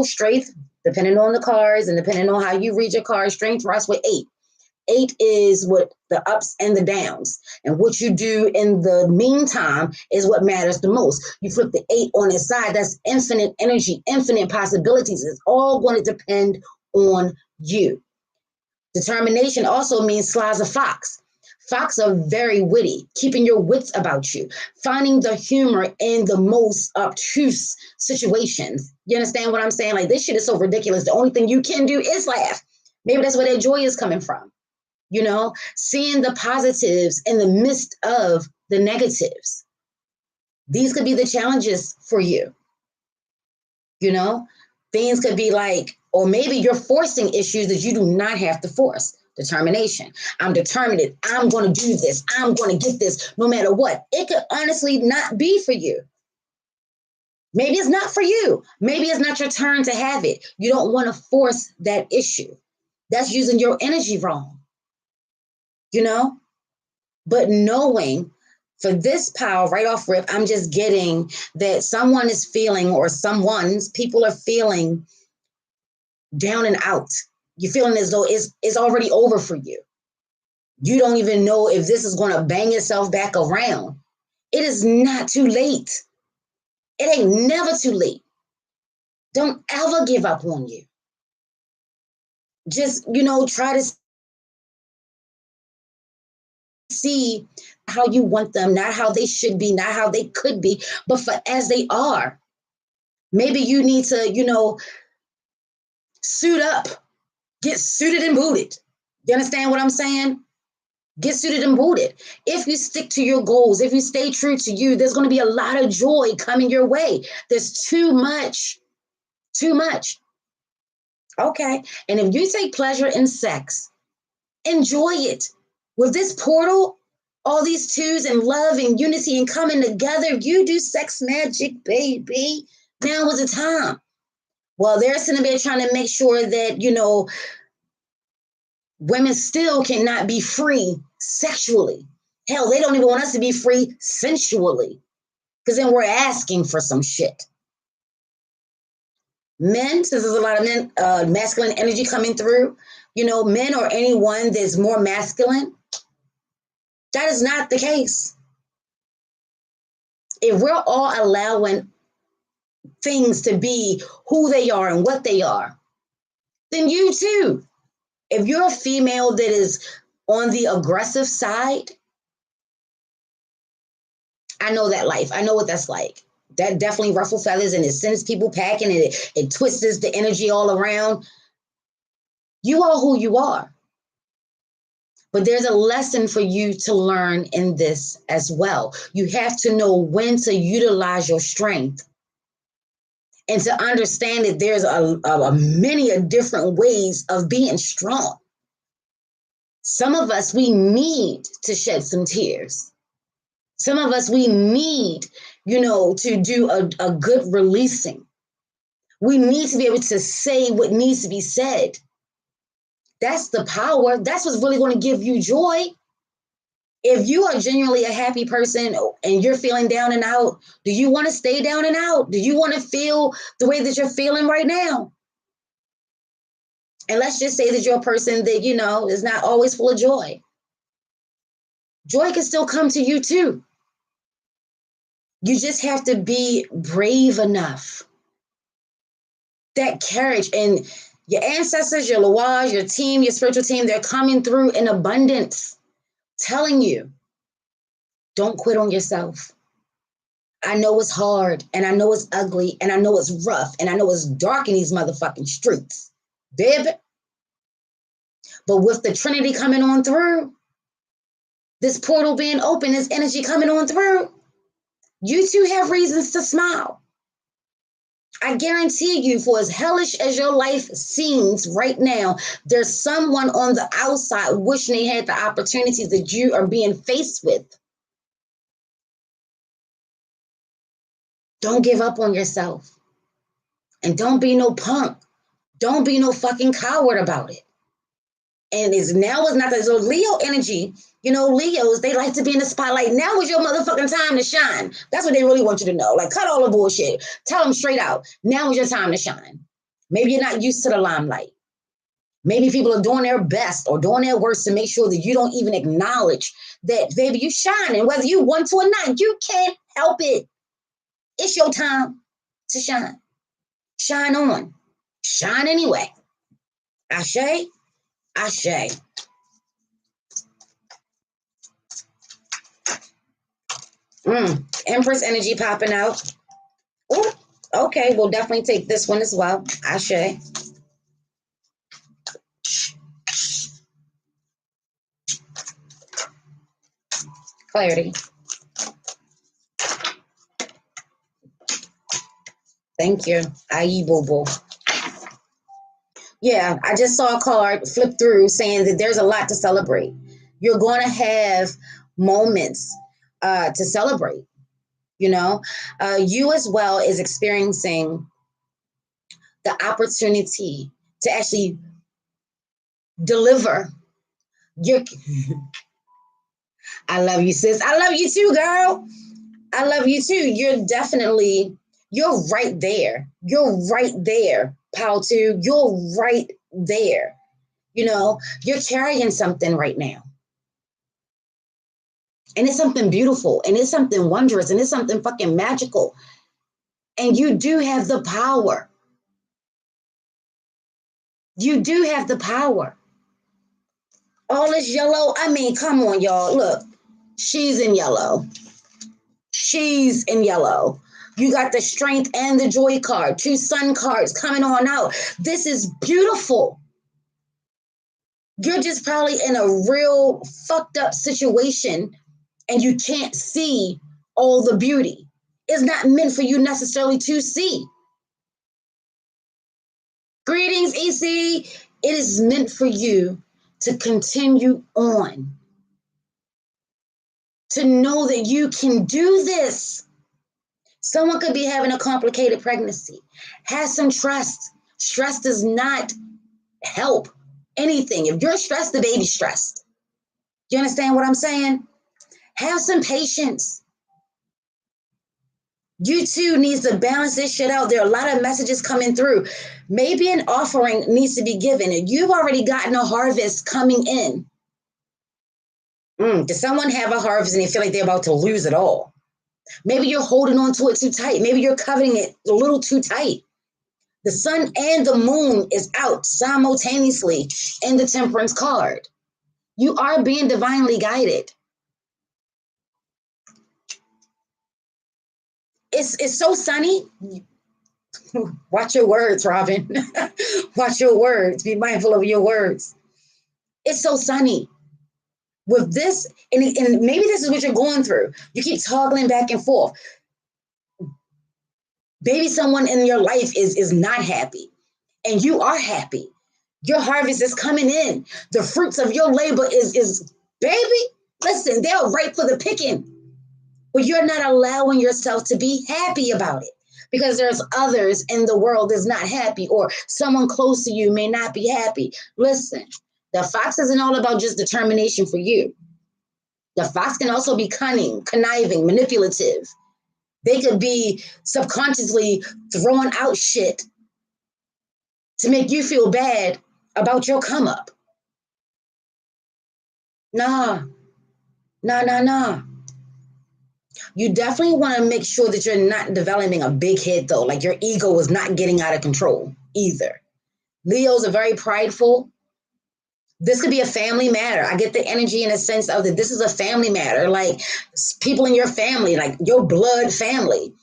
Strength, depending on the cards and depending on how you read your cards, strength rests with 8. 8 is what the ups and the downs. And what you do in the meantime is what matters the most. You flip the 8 on its side, that's infinite energy, infinite possibilities. It's all going to depend on you. Determination also means sly as a fox. Fox are very witty, keeping your wits about you, finding the humor in the most obtuse situations. You understand what I'm saying? Like, this shit is so ridiculous. The only thing you can do is laugh. Maybe that's where that joy is coming from. Seeing the positives in the midst of the negatives. These could be the challenges for you. Things could be like, or maybe you're forcing issues that you do not have to force. Determination. I'm determined. I'm going to do this. I'm going to get this no matter what. It could honestly not be for you. Maybe it's not for you. Maybe it's not your turn to have it. You don't want to force that issue. That's using your energy wrong. But knowing for this power right off rip, I'm just getting that someone is feeling, or people are feeling down and out. You're feeling as though it's already over for you. You don't even know if this is going to bang itself back around. It is not too late. It ain't never too late. Don't ever give up on you. Just, try to see how you want them, not how they should be, not how they could be, but for as they are. Maybe you need to, suit up, get suited and booted. You understand what I'm saying? Get suited and booted. If you stick to your goals, if you stay true to you, there's going to be a lot of joy coming your way. There's too much. Okay. And if you take pleasure in sex, enjoy it. With this portal, all these twos and love and unity and coming together, you do sex magic, baby. Now is the time. Well, they're sitting there trying to make sure that, women still cannot be free sexually. Hell, they don't even want us to be free sensually, because then we're asking for some shit. Men, since there's a lot of men, masculine energy coming through, men or anyone that's more masculine, that is not the case. If we're all allowing things to be who they are and what they are, then you too. If you're a female that is on the aggressive side, I know that life. I know what that's like. That definitely ruffles feathers, and it sends people packing, and it twists the energy all around. You are who you are. But there's a lesson for you to learn in this as well. You have to know when to utilize your strength, and to understand that there's many different ways of being strong. Some of us, we need to shed some tears. Some of us, we need, to do a good releasing. We need to be able to say what needs to be said. That's the power. That's what's really going to give you joy. If you are genuinely a happy person and you're feeling down and out, do you want to stay down and out? Do you want to feel the way that you're feeling right now? And let's just say that you're a person that, is not always full of joy. Joy can still come to you too. You just have to be brave enough. That courage, and your ancestors, your Loas, your team, your spiritual team, they're coming through in abundance, telling you, don't quit on yourself. I know it's hard, and I know it's ugly, and I know it's rough, and I know it's dark in these motherfucking streets. Baby. But with the Trinity coming on through, this portal being open, this energy coming on through, you two have reasons to smile. I guarantee you, for as hellish as your life seems right now, there's someone on the outside wishing they had the opportunities that you are being faced with. Don't give up on yourself. And don't be no punk. Don't be no fucking coward about it. And it's not that so Leo energy, Leos, they like to be in the spotlight. Now is your motherfucking time to shine. That's what they really want you to know. Like, cut all the bullshit. Tell them straight out. Now is your time to shine. Maybe you're not used to the limelight. Maybe people are doing their best or doing their worst to make sure that you don't even acknowledge that, baby, you shining. Whether you want to or not, you can't help it. It's your time to shine. Shine on. Shine anyway. Ashe. Ashe. Empress energy popping out. Ooh, okay, we'll definitely take this one as well. Ashe. Clarity. Thank you. Aye, boo. Yeah, I just saw a card flip through saying that there's a lot to celebrate. You're going to have moments to celebrate. You as well is experiencing the opportunity to actually deliver your. I love you, sis. I love you too, girl. I love you too. You're right there. You're right there, pal too. You're right there. You're carrying something right now. And it's something beautiful, and it's something wondrous, and it's something fucking magical. And you do have the power. You do have the power. All this yellow, I mean, come on, y'all. Look, she's in yellow. She's in yellow. You got the strength and the joy card, 2 sun cards coming on out. This is beautiful. You're just probably in a real fucked up situation and you can't see all the beauty. It's not meant for you necessarily to see. Greetings, EC. It is meant for you to continue on. To know that you can do this. Someone could be having a complicated pregnancy. Have some trust. Stress does not help anything. If you're stressed, the baby's stressed. You understand what I'm saying? Have some patience. You too needs to balance this shit out. There are a lot of messages coming through. Maybe an offering needs to be given. And you've already gotten a harvest coming in. Does someone have a harvest and they feel like they're about to lose it all? Maybe you're holding on to it too tight. Maybe you're coveting it a little too tight. The sun and the moon is out simultaneously in the Temperance card. You are being divinely guided. It's so sunny. Watch your words, Robin. Watch your words. Be mindful of your words. It's so sunny. With this, and maybe this is what you're going through. You keep toggling back and forth. Maybe someone in your life is not happy, and you are happy. Your harvest is coming in. The fruits of your labor is baby, listen, they're ripe for the picking. But you're not allowing yourself to be happy about it because there's others in the world that's not happy, or someone close to you may not be happy. Listen, the fox isn't all about just determination for you. The fox can also be cunning, conniving, manipulative. They could be subconsciously throwing out shit to make you feel bad about your come up. Nah. You definitely want to make sure that you're not developing a big head, though. Like your ego is not getting out of control either. Leos are very prideful. This could be a family matter. I get the energy in a sense of that this is a family matter. Like people in your family, like your blood family,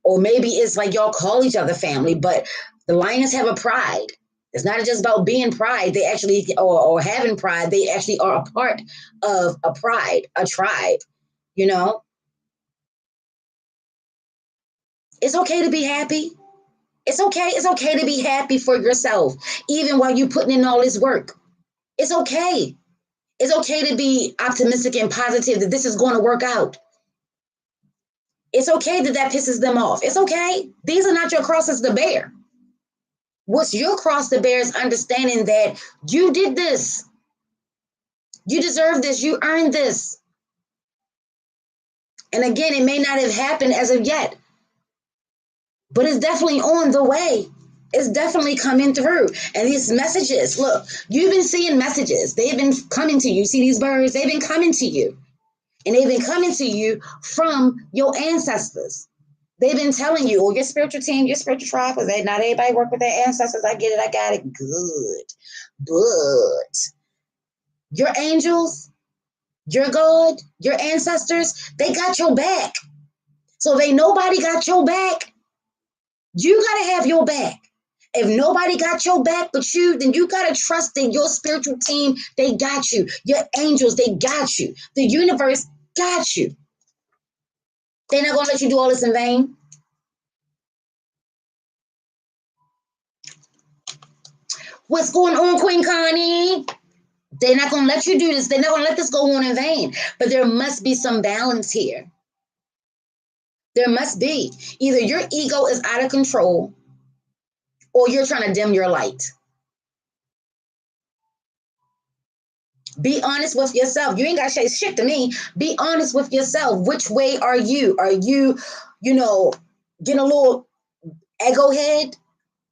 or maybe it's like y'all call each other family, but the lions have a pride. It's not just about being pride. They actually, or having pride, they actually are a part of a pride, a tribe, you know? It's okay to be happy. It's okay. It's okay to be happy for yourself, even while you're putting in all this work. It's okay. It's okay to be optimistic and positive that this is going to work out. It's okay that that pisses them off. It's okay. These are not your crosses to bear. What's your cross to bear is understanding that you did this. You deserve this. You earned this. And again, it may not have happened as of yet, but it's definitely on the way. It's definitely coming through. And these messages, look, you've been seeing messages. They've been coming to you. See these birds? They've been coming to you. And they've been coming to you from your ancestors. They've been telling you, or your spiritual team, your spiritual tribe, because not everybody work with their ancestors. I get it. I got it. Good. But your angels, your God, your ancestors, they got your back. So if ain't nobody got your back, you got to have your back. If nobody got your back but you, then you got to trust in your spiritual team. They got you. Your angels, they got you. The universe got you. They're not going to let you do all this in vain. What's going on, Queen Connie? They're not going to let you do this. They're not going to let this go on in vain. But there must be some balance here. There must be. Either your ego is out of control or you're trying to dim your light. Be honest with yourself. You ain't got to say shit to me. Be honest with yourself. Which way are you? Are you, getting a little ego head?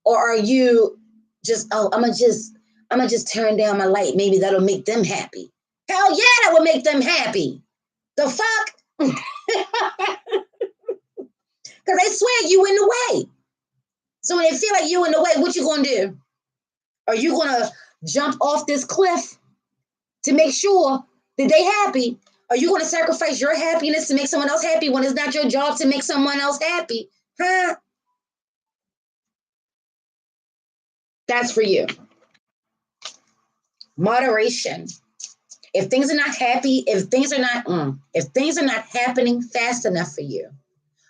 Or are you just, I'm going to just turn down my light. Maybe that'll make them happy. Hell yeah, that will make them happy. The fuck? Because they swear you in the way. So when they feel like you in the way, what you going to do? Are you going to jump off this cliff to make sure that they happy? Are you going to sacrifice your happiness to make someone else happy when it's not your job to make someone else happy? Huh? That's for you. Moderation. If things are not happy, if things are not happening fast enough for you,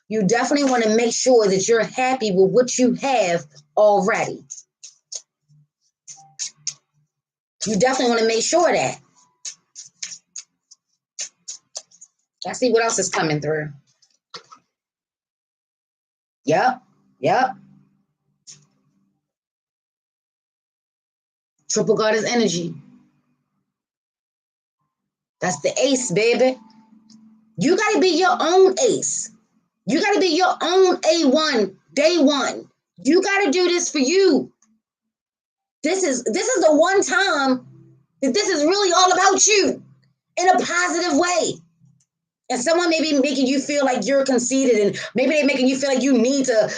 you definitely want to make sure that you're happy with what you have already. You definitely want to make sure that. Let's see what else is coming through. Yep. Triple goddess energy. That's the ace, baby. You got to be your own ace. You got to be your own A1, day one. You got to do this for you. This is the one time that this is really all about you in a positive way. And someone may be making you feel like you're conceited, and maybe they're making you feel like you need to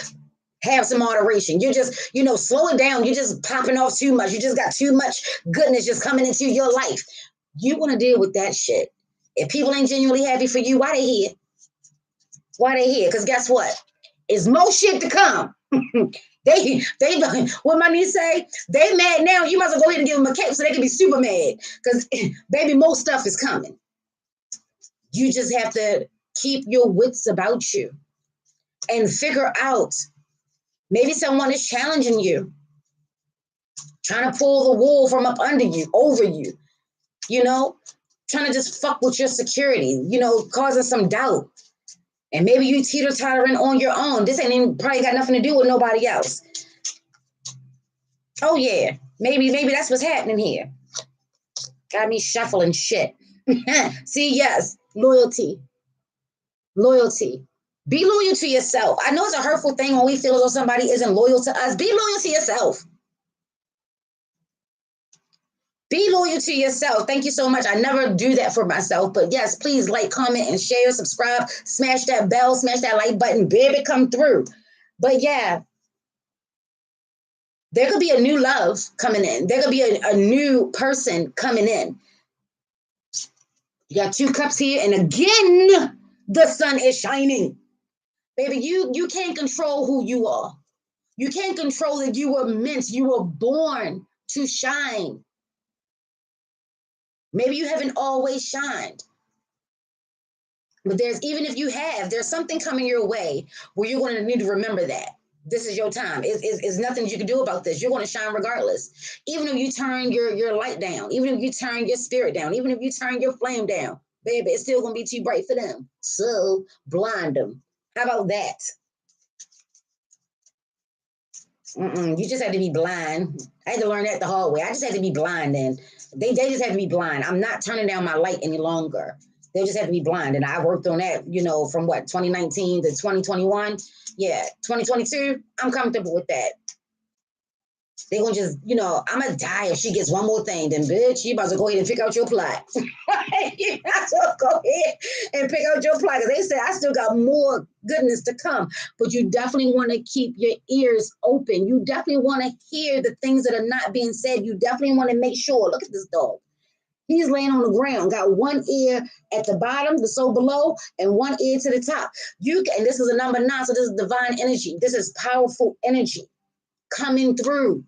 have some moderation. You're just, slow it down. You're just popping off too much. You just got too much goodness just coming into your life. You want to deal with that shit. If people ain't genuinely happy for you, why they here? Why they here? Because guess what? It's more shit to come. They, what my niece say? They mad now. You might as well go ahead and give them a cake so they can be super mad. Because, baby, more stuff is coming. You just have to keep your wits about you and figure out. Maybe someone is challenging you, trying to pull the wool from up under you, over you, trying to just fuck with your security, causing some doubt. And maybe you teeter-tottering on your own. This ain't even probably got nothing to do with nobody else. Oh, yeah. Maybe that's what's happening here. Got me shuffling shit. See, yes, loyalty. Be loyal to yourself. I know it's a hurtful thing when we feel as though somebody isn't loyal to us. Be loyal to yourself. Be loyal to yourself. Thank you so much. I never do that for myself. But yes, please like, comment, and share, subscribe, smash that bell, smash that like button. Baby, come through. But yeah, there could be a new love coming in. There could be a new person coming in. You got 2 cups here. And again, the sun is shining. Baby, you can't control who you are. You can't control that you were meant, you were born to shine. Maybe you haven't always shined. But even if you have, there's something coming your way where you're going to need to remember that. This is your time. It's nothing you can do about this. You're going to shine regardless. Even if you turn your light down, even if you turn your spirit down, even if you turn your flame down, baby, it's still going to be too bright for them. So blind them. How about that? You just had to be blind. I had to learn that the hard way. I just had to be blind then. They just had to be blind. I'm not turning down my light any longer. They just have to be blind. And I worked on that, from 2019 to 2021. Yeah, 2022, I'm comfortable with that. They're going to just, I'm going to die if she gets one more thing. Then, bitch, you about to go ahead and pick out your plot. You have to go ahead and pick out your plot. Because they said, I still got more goodness to come. But you definitely want to keep your ears open. You definitely want to hear the things that are not being said. You definitely want to make sure. Look at this dog. He's laying on the ground, got one ear at the bottom, the soul below, and one ear to the top. And this is a number 9, so this is divine energy. This is powerful energy coming through,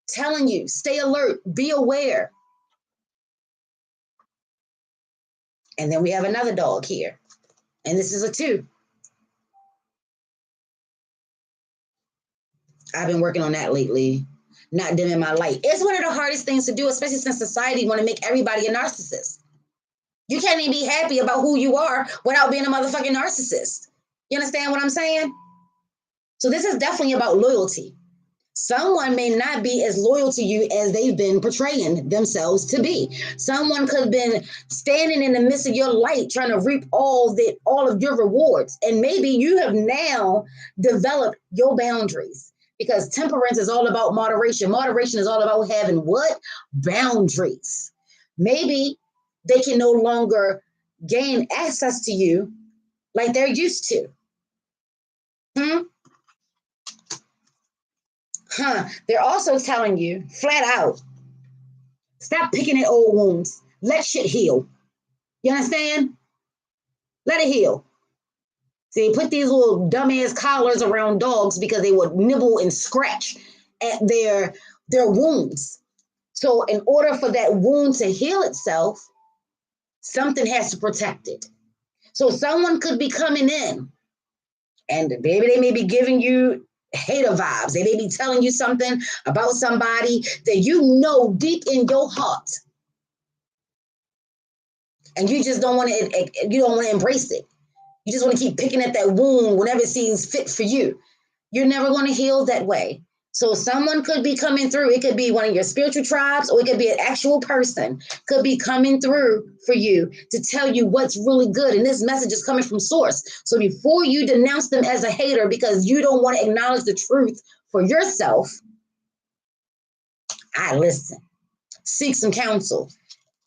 telling you, stay alert, be aware. And then we have another dog here, and this is a 2. I've been working on that lately, not dimming my light. It's one of the hardest things to do, especially since society want to make everybody a narcissist. You can't even be happy about who you are without being a motherfucking narcissist. You understand what I'm saying? So this is definitely about loyalty. Someone may not be as loyal to you as they've been portraying themselves to be. Someone could have been standing in the midst of your light trying to reap all of your rewards. And maybe you have now developed your boundaries, because temperance is all about moderation. Moderation is all about having what? Boundaries. Maybe they can no longer gain access to you like they're used to. They're also telling you flat out, stop picking at old wounds. Let shit heal. You understand? Let it heal. See, put these little dumbass collars around dogs because they would nibble and scratch at their wounds. So in order for that wound to heal itself, something has to protect it. So someone could be coming in, and baby, they may be giving you hater vibes. They may be telling you something about somebody that you know deep in your heart, and you just don't want to embrace it. You just want to keep picking at that wound whenever it seems fit for you. You're never going to heal that way. So someone could be coming through. It could be one of your spiritual tribes, or it could be an actual person could be coming through for you to tell you what's really good. And this message is coming from source. So before you denounce them as a hater because you don't want to acknowledge the truth for yourself, I listen. Seek some counsel.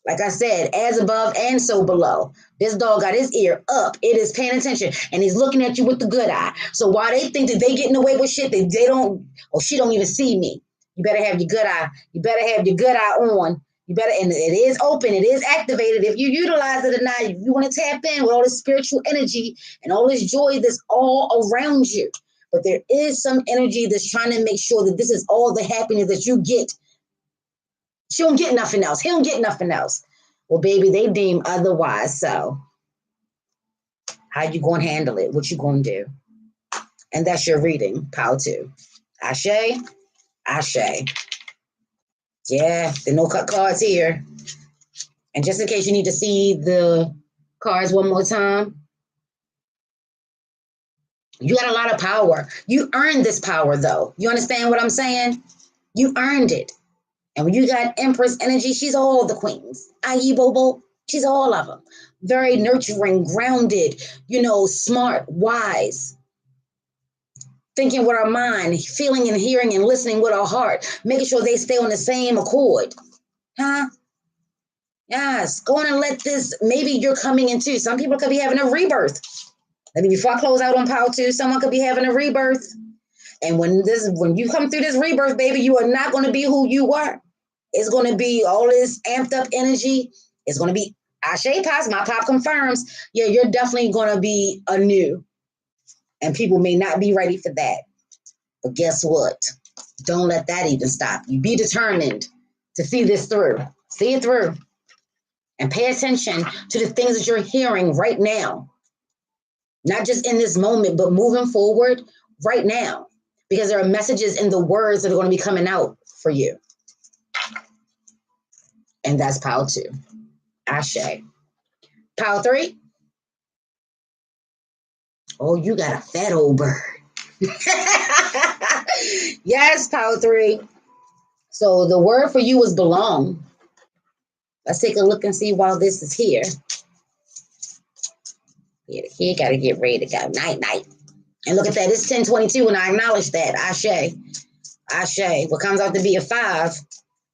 Like I said, as above and so below. This dog got his ear up. It is paying attention, and he's looking at you with the good eye. So while they think that they getting away with shit, they don't, she don't even see me. You better have your good eye. You better have your good eye on. You better, and it is open. It is activated. If you utilize it or not, if you want to tap in with all this spiritual energy and all this joy that's all around you. But there is some energy that's trying to make sure that this is all the happiness that you get. She don't get nothing else. He don't get nothing else. Well, baby, they deem otherwise. So how you going to handle it? What you going to do? And that's your reading, Pow 2. Ashe, Ashe. Yeah, the no-cut cards here. And just in case you need to see the cards one more time, you got a lot of power. You earned this power, though. You understand what I'm saying? You earned it. And when you got Empress energy, she's all the queens. I.e. Bobo, she's all of them. Very nurturing, grounded, smart, wise. Thinking with our mind, feeling and hearing and listening with our heart. Making sure they stay on the same accord. Huh? Yes. Go on and let this, maybe you're coming into. Some people could be having a rebirth. Maybe before I close out on Power 2, someone could be having a rebirth. And when you come through this rebirth, baby, you are not going to be who you were. It's going to be all this amped up energy. It's going to be Ashe Pops. My pop confirms. Yeah, you're definitely going to be anew. And people may not be ready for that. But guess what? Don't let that even stop you. Be determined to see this through. See it through. And pay attention to the things that you're hearing right now. Not just in this moment, but moving forward right now. Because there are messages in the words that are going to be coming out for you. And that's power 2. Ashe. Power 3. Oh, you got a fat old bird. Yes, power 3. So the word for you is belong. Let's take a look and see while this is here. Yeah, the kid got to get ready to go. Night, night. And look at that. It's 10:22, and I acknowledge that. Ashe. Ashe. What comes out to be a 5?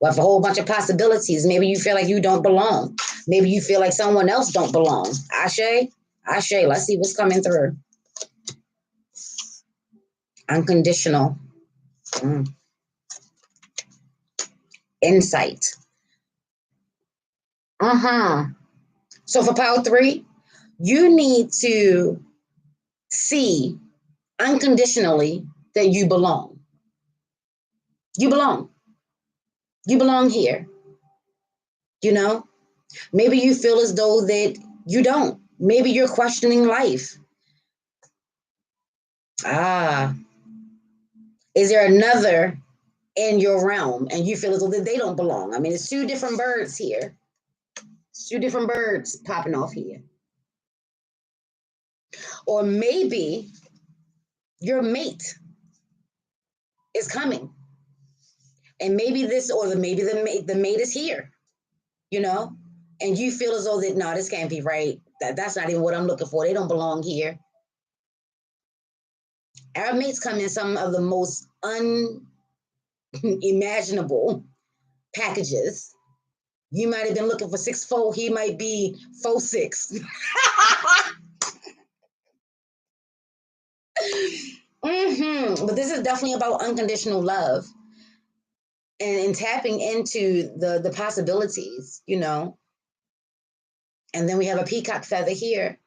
Well, a whole bunch of possibilities. Maybe you feel like you don't belong. Maybe you feel like someone else don't belong. Ashe. Ashe. Let's see what's coming through. Unconditional. Insight. So for power 3, you need to see unconditionally that you belong. You belong. You belong here. You know, maybe you feel as though that you don't. Maybe you're questioning life. Is there another in your realm and you feel as though that they don't belong? I mean, it's 2 different birds here. It's 2 different birds popping off here. Or maybe your mate is coming. And maybe the mate is here, you know, and you feel as though that, no, this can't be right. That's not even what I'm looking for. They don't belong here. Our mates come in some of the most unimaginable packages. You might have been looking for 6'4", he might be 4'6". But this is definitely about unconditional love and tapping into the possibilities, you know. And then we have a peacock feather here.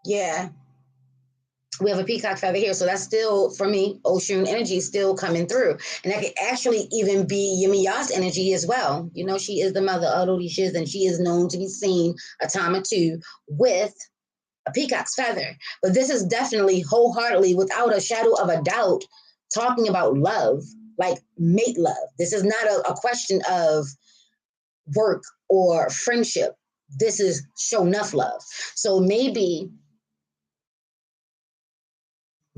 Yeah. We have a peacock feather here. So that's still, for me, Oshun energy still coming through. And that could actually even be Yemiya's energy as well. You know, she is the mother of Orishas, and she is known to be seen a time or two with a peacock's feather. But this is definitely wholeheartedly, without a shadow of a doubt, talking about love, like mate love. This is not a question of work or friendship. This is show enough love. So maybe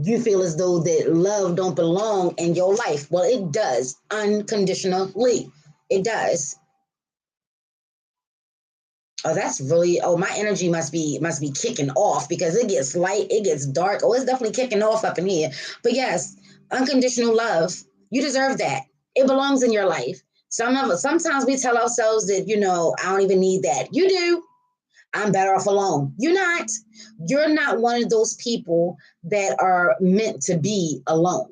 you feel as though that love don't belong in your life. Well, it does, unconditionally. It does. Oh, that's really, oh, my energy must be kicking off because it gets light, it gets dark. Oh, it's definitely kicking off up in here. But yes, unconditional love, you deserve that. It belongs in your life. Sometimes we tell ourselves that, you know, I don't even need that. You do. I'm better off alone. You're not. You're not one of those people that are meant to be alone.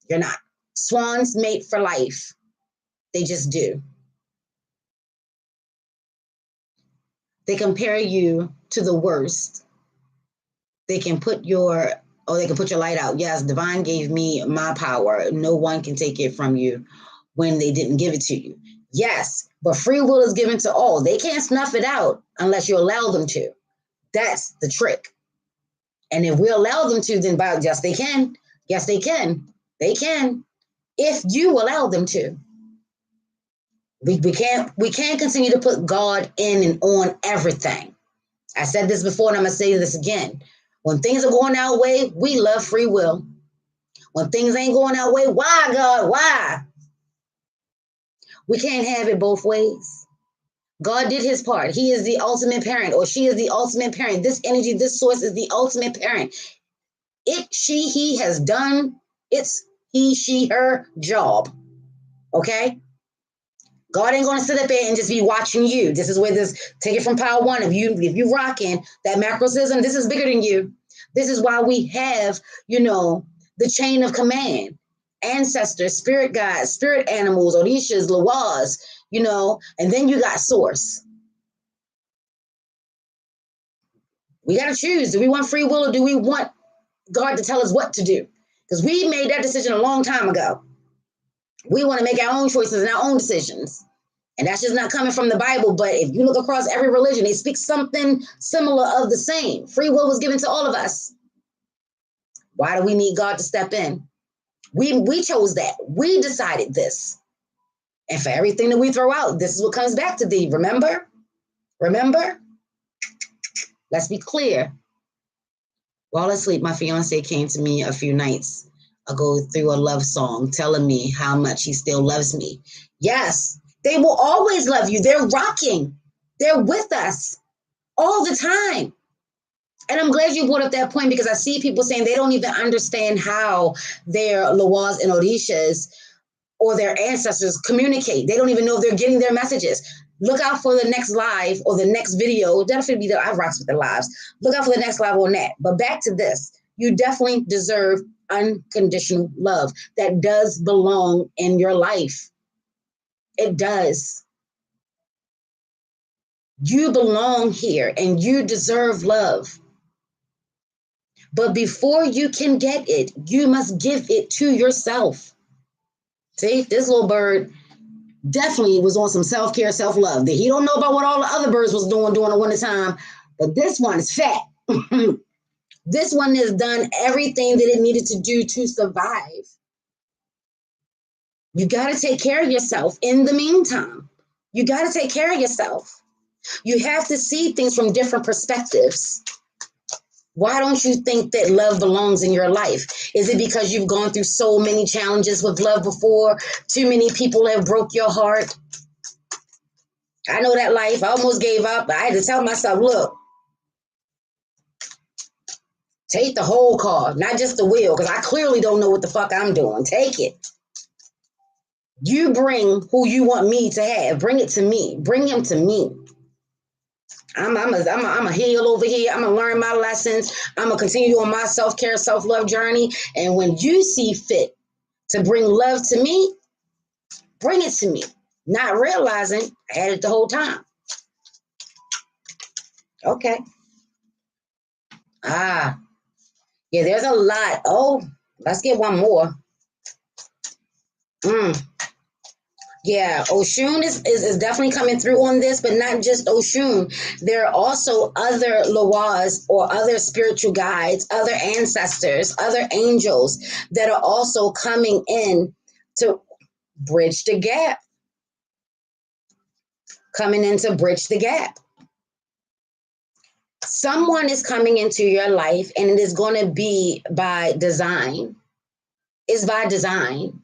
You're not. Swans mate for life. They just do. They compare you to the worst. They can put your light out. Yes, divine gave me my power. No one can take it from you when they didn't give it to you. Yes, but free will is given to all. They can't snuff it out unless you allow them to. That's the trick. And if we allow them to, then yes, they can. Yes, they can. They can. If you allow them to. We can't continue to put God in and on everything. I said this before and I'm gonna say this again. When things are going our way, we love free will. When things ain't going our way, why, God? Why? We can't have it both ways. God did his part. He is the ultimate parent, or she is the ultimate parent. This energy, this source is the ultimate parent. He has done its he, she, her job. Okay? God ain't gonna sit up there and just be watching you. This is where take it from power 1. If you rocking that macrosystem, this is bigger than you. This is why we have, you know, the chain of command, ancestors, spirit guides, spirit animals, Orishas, Lawas, you know, and then you got source. We gotta choose. Do we want free will or do we want God to tell us what to do? Because we made that decision a long time ago. We want to make our own choices and our own decisions. And that's just not coming from the Bible. But if you look across every religion, they speak something similar of the same. Free will was given to all of us. Why do we need God to step in? We chose that. We decided this. And for everything that we throw out, this is what comes back to thee. Remember? Remember? Let's be clear. While asleep, my fiance came to me a few nights ago through a love song, telling me how much he still loves me. Yes, they will always love you. They're rocking. They're with us all the time. And I'm glad you brought up that point, because I see people saying they don't even understand how their Lawals and Orishas or their ancestors communicate. They don't even know if they're getting their messages. Look out for the next live or the next video. Definitely, I rocks with the lives. Look out for the next live on that. But back to this. You definitely deserve unconditional love that does belong in your life. It does. You belong here and you deserve love. But before you can get it, you must give it to yourself. See, this little bird definitely was on some self-care, self-love. He don't know about what all the other birds was doing during the wintertime, but this one is fat. This one has done everything that it needed to do to survive. You got to take care of yourself in the meantime. You got to take care of yourself. You have to see things from different perspectives. Why don't you think that love belongs in your life? Is it because you've gone through so many challenges with love before? Too many people have broke your heart? I know that life. I almost gave up. I had to tell myself, look, take the whole car, not just the wheel, because I clearly don't know what the fuck I'm doing. Take it. You bring who you want me to have. Bring it to me. Bring him to me. I'm a heal over here. I'm going to learn my lessons. I'm going to continue on my self-care, self-love journey. And when you see fit to bring love to me, bring it to me. Not realizing I had it the whole time. Okay. Yeah, there's a lot. Oh, let's get one more. Yeah, Oshun is definitely coming through on this, but not just Oshun. There are also other Lawas or other spiritual guides, other ancestors, other angels that are also coming in to bridge the gap. Coming in to bridge the gap. Someone is coming into your life, and it is going to be by design. It's by design.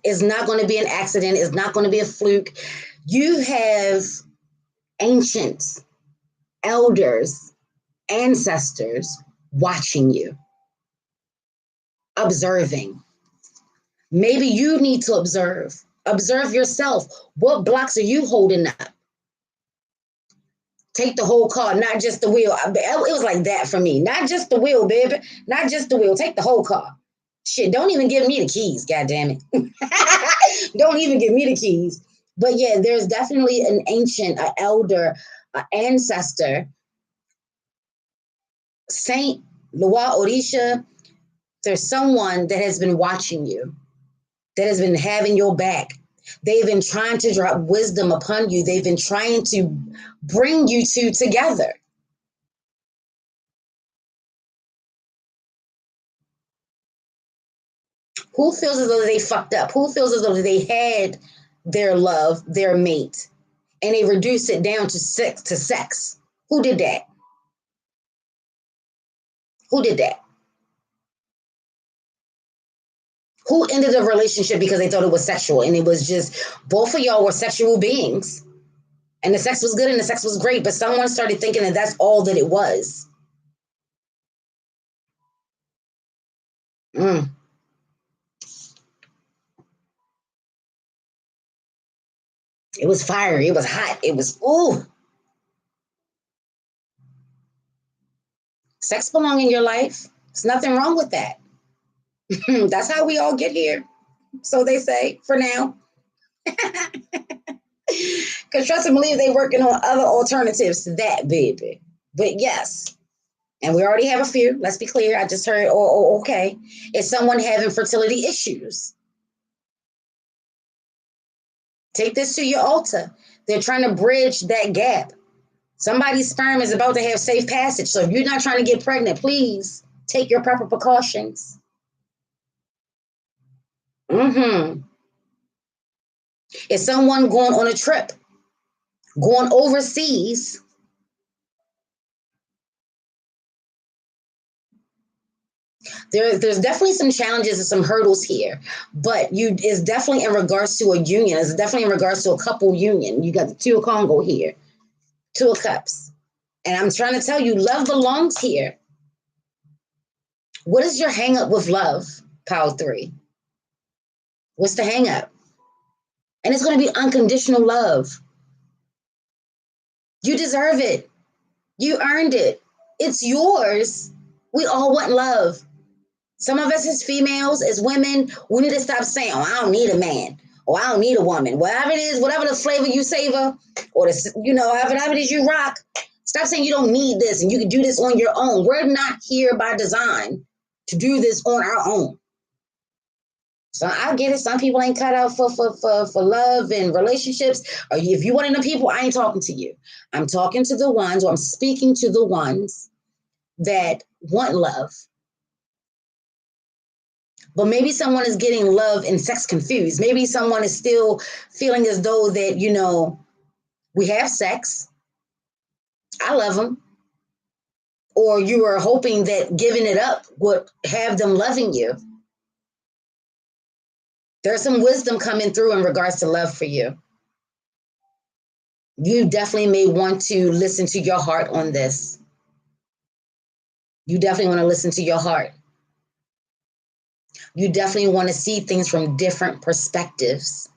It's not going to be an accident. It's not going to be a fluke. You have ancients, elders, ancestors watching you, observing. Maybe you need to observe. Observe yourself. What blocks are you holding up? Take the whole car, not just the wheel. It was like that for me. Not just the wheel, baby. Not just the wheel. Take the whole car. Shit, don't even give me the keys, goddammit. Don't even give me the keys. But yeah, there's definitely an ancient, an elder, an ancestor, saint, Loa, Orisha. There's someone that has been watching you, that has been having your back. They've been trying to drop wisdom upon you. They've been trying to bring you two together. Who feels as though they fucked up? Who feels as though they had their love, their mate, and they reduced it down to sex? Who did that? Who did that? Who ended a relationship because they thought it was sexual, and it was just both of y'all were sexual beings, and the sex was good and the sex was great, but someone started thinking that that's all that it was. It was fiery. It was hot. It was, ooh. Sex belongs in your life. There's nothing wrong with that. That's how we all get here. So they say, for now. Because trust and believe they working on other alternatives to that, baby. But yes, And we already have a few. Let's be clear. I just heard, oh, okay. Is someone having fertility issues? Take this to your altar. They're trying to bridge that gap. Somebody's sperm is about to have safe passage. So if you're not trying to get pregnant, please take your proper precautions. Is someone going on a trip, going overseas? There's definitely some challenges and some hurdles here, but it's definitely in regards to a union. It's definitely in regards to a couple union. You got the two of Congo here, two of Cups. And I'm trying to tell you, love belongs here. What is your hang up with love, Power 3? What's the hang up? And it's going to be unconditional love. You deserve it. You earned it. It's yours. We all want love. Some of us as females, as women, we need to stop saying, oh, I don't need a man. Or I don't need a woman. Whatever it is, whatever the flavor you savor, or whatever it is you rock, stop saying you don't need this and you can do this on your own. We're not here by design to do this on our own. So I get it. Some people ain't cut out for love and relationships. Or if you one of the people, I ain't talking to you. I'm talking to the ones, or I'm speaking to the ones that want love. But maybe someone is getting love and sex confused. Maybe someone is still feeling as though that, we have sex. I love them. Or you are hoping that giving it up would have them loving you. There's some wisdom coming through in regards to love for you. You definitely may want to listen to your heart on this. You definitely want to listen to your heart. You definitely want to see things from different perspectives.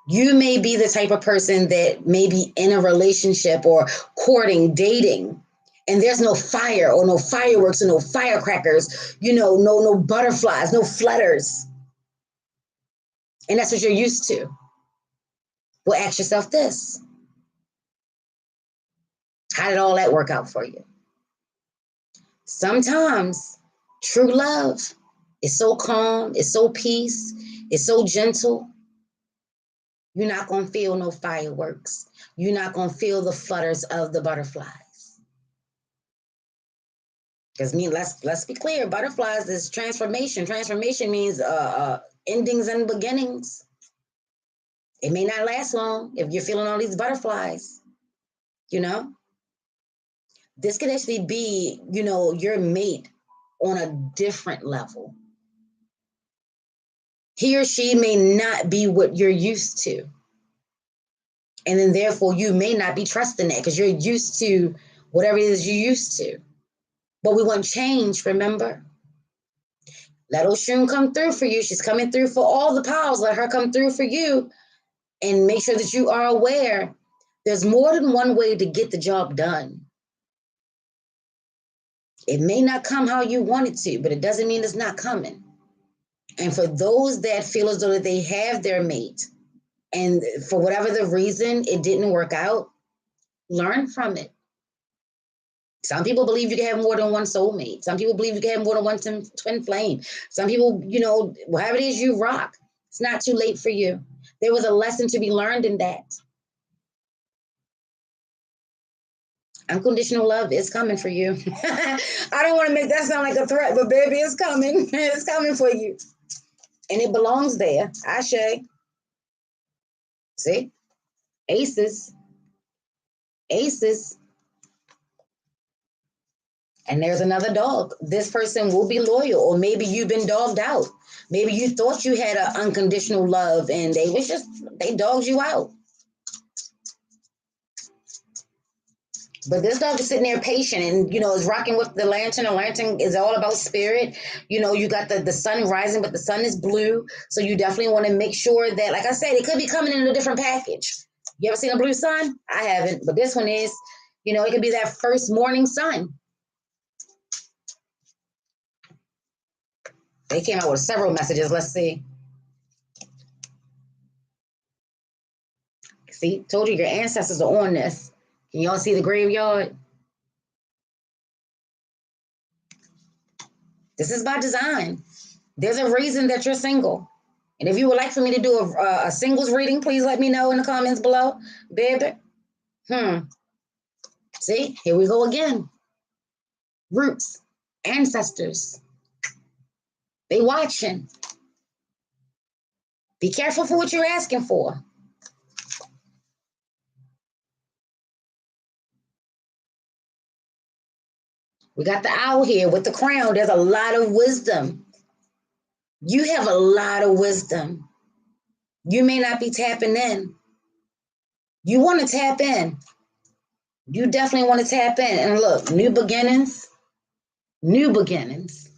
You may be the type of person that may be in a relationship or courting, dating, and there's no fire or no fireworks or no firecrackers, no butterflies, no flutters. And that's what you're used to. Well, ask yourself this. How did all that work out for you? Sometimes true love is so calm, it's so peace, it's so gentle. You're not going to feel no fireworks. You're not going to feel the flutters of the butterflies. Because let's be clear, butterflies is transformation. Transformation means endings and beginnings. It may not last long if you're feeling all these butterflies, This could actually be, your mate on a different level. He or she may not be what you're used to. And then therefore you may not be trusting that because you're used to whatever it is you're used to. But we want change, remember? Let Oshun come through for you. She's coming through for all the powers. Let her come through for you. And make sure that you are aware there's more than one way to get the job done. It may not come how you want it to, but it doesn't mean it's not coming. And for those that feel as though that they have their mate, and for whatever the reason it didn't work out, learn from it. Some people believe you can have more than one soulmate. Some people believe you can have more than one twin flame. Some people, whatever it is you rock, it's not too late for you. There was a lesson to be learned in that. Unconditional love is coming for you. I don't want to make that sound like a threat, but baby, it's coming. It's coming for you. And it belongs there. Ashe. See? Aces. Aces. And there's another dog. This person will be loyal, or maybe you've been dogged out. Maybe you thought you had an unconditional love and they dogged you out. But this dog is sitting there patient and, is rocking with the lantern. The lantern is all about spirit. You got the sun rising, but the sun is blue. So you definitely want to make sure that, like I said, it could be coming in a different package. You ever seen a blue sun? I haven't, but this one is, it could be that first morning sun. They came out with several messages. Let's see. See, told you your ancestors are on this. Can y'all see the graveyard? This is by design. There's a reason that you're single. And if you would like for me to do a singles reading, please let me know in the comments below, baby. See, here we go again. Roots, ancestors, they watching. Be careful for what you're asking for. We got the owl here with the crown. There's a lot of wisdom. You have a lot of wisdom. You may not be tapping in. You want to tap in. You definitely want to tap in. And look, new beginnings. New beginnings.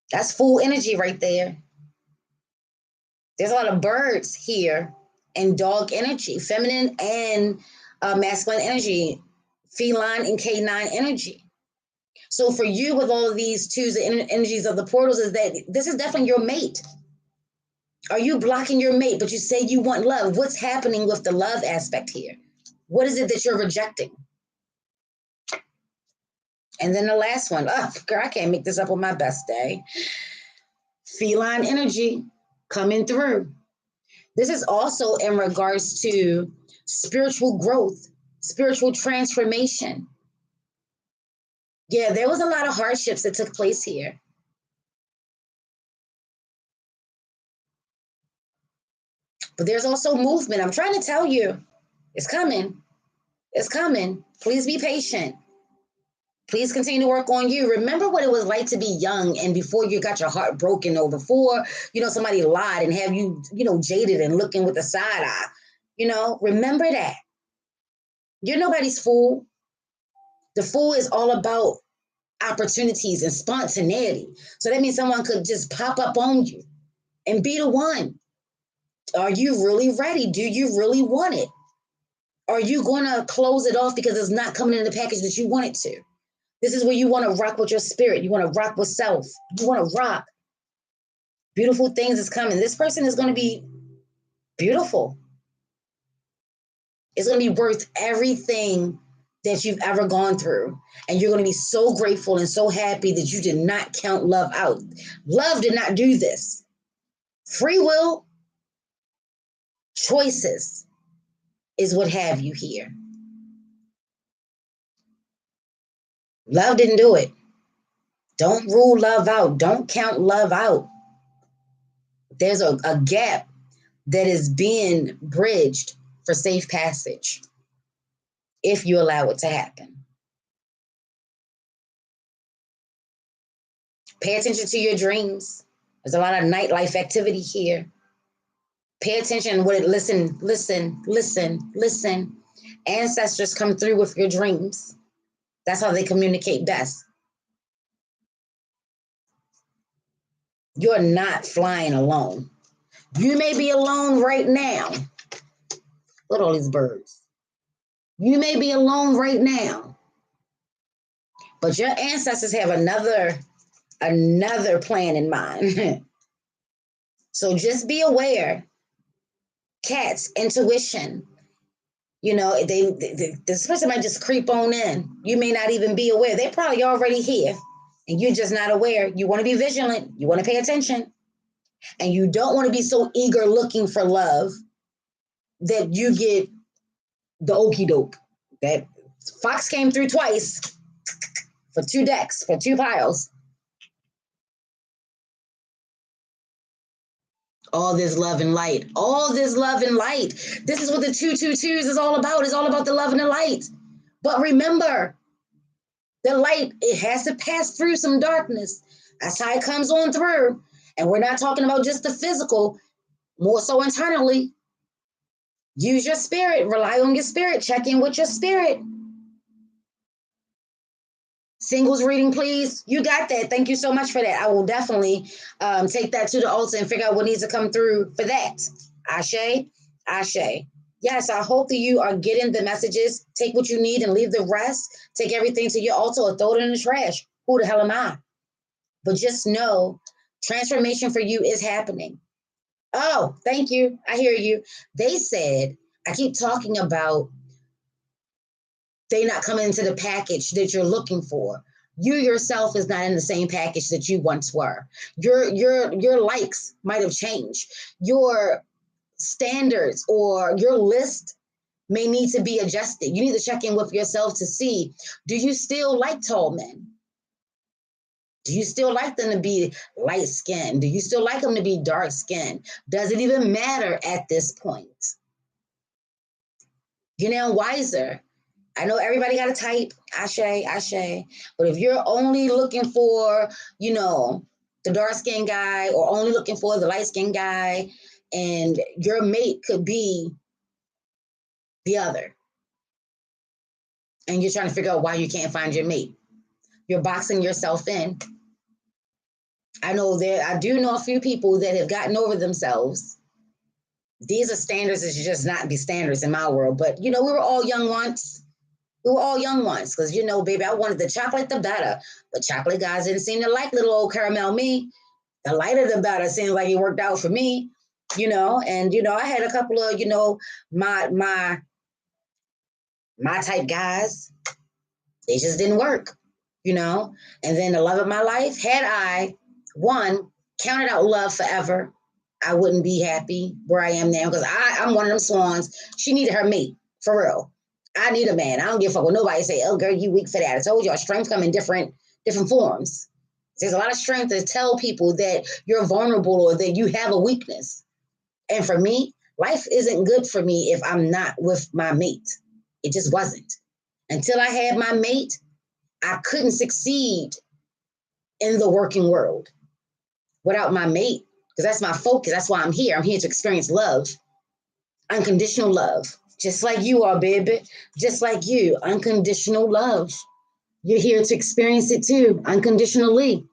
That's full energy right there. There's a lot of birds here and dog energy, feminine and masculine energy, feline and canine energy. So for you with all of these twos and energies of the portals is that this is definitely your mate. Are you blocking your mate, but you say you want love? What's happening with the love aspect here? What is it that you're rejecting? And then the last one, oh, girl, I can't make this up on my best day. Feline energy coming through. This is also in regards to spiritual growth, spiritual transformation. Yeah, there was a lot of hardships that took place here. But there's also movement. I'm trying to tell you, it's coming. It's coming. Please be patient. Please continue to work on you. Remember what it was like to be young and before you got your heart broken or before, somebody lied and have you, jaded and looking with a side eye. Remember that. You're nobody's fool. The fool is all about opportunities and spontaneity. So that means someone could just pop up on you and be the one. Are you really ready? Do you really want it? Are you going to close it off because it's not coming in the package that you want it to? This is where you want to rock with your spirit. You want to rock with self. You want to rock. Beautiful things is coming. This person is going to be beautiful. It's going to be worth everything that you've ever gone through. And you're going to be so grateful and so happy that you did not count love out. Love did not do this. Free will, choices is what have you here. Love didn't do it. Don't rule love out. Don't count love out. There's a gap that is being bridged for safe passage if you allow it to happen. Pay attention to your dreams. There's a lot of nightlife activity here. Pay attention. Listen. Ancestors come through with your dreams. That's how they communicate best. You're not flying alone. You may be alone right now. Look at all these birds. You may be alone right now. But your ancestors have another plan in mind. So just be aware. Cats, intuition. This person might just creep on in. You may not even be aware. They're probably already here and you're just not aware. You want to be vigilant. You want to pay attention. And you don't want to be so eager looking for love that you get the okie doke. That fox came through twice for 2 decks, for 2 piles. All this love and light. All this love and light. This is what the 222s is all about. It's all about the love and the light. But remember, the light, it has to pass through some darkness. That's how it comes on through. And we're not talking about just the physical, more so internally. Use your spirit. Rely on your spirit. Check in with your spirit. Singles reading, please. You got that. Thank you so much for that. I will definitely take that to the altar and figure out what needs to come through for that. Ashe, Ashe. Yes, I hope that you are getting the messages. Take what you need and leave the rest. Take everything to your altar or throw it in the trash. Who the hell am I? But just know, transformation for you is happening. Oh, thank you. I hear you. They said I keep talking about they not coming into the package that you're looking for. You yourself is not in the same package that you once were. Your likes might have changed. Your standards or your list may need to be adjusted. You need to check in with yourself to see, do you still like tall men? Do you still like them to be light skinned? Do you still like them to be dark skinned? Does it even matter at this point? You're now wiser. I know everybody got a type, ashe. But if you're only looking for, the dark skinned guy or only looking for the light skinned guy, and your mate could be the other, and you're trying to figure out why you can't find your mate, you're boxing yourself in. I do know a few people that have gotten over themselves. These are standards that should just not be standards in my world. But, we were all young once. We were all young once because, baby, I wanted the chocolate the better. But chocolate guys didn't seem to like little old caramel me. The lighter the better seems like it worked out for me, And, I had a couple of, my type guys. They just didn't work, And then the love of my life, had I, one, counted out love forever, I wouldn't be happy where I am now because I'm one of them swans. She needed her mate, for real. I need a man. I don't give a fuck what nobody say, oh, girl, you weak for that. I told you, our strength come in different forms. There's a lot of strength to tell people that you're vulnerable or that you have a weakness. And for me, life isn't good for me if I'm not with my mate. It just wasn't. Until I had my mate, I couldn't succeed in the working world without my mate, because that's my focus. That's why I'm here. I'm here to experience love, unconditional love, just like you are, baby. Just like you, unconditional love. You're here to experience it too, unconditionally.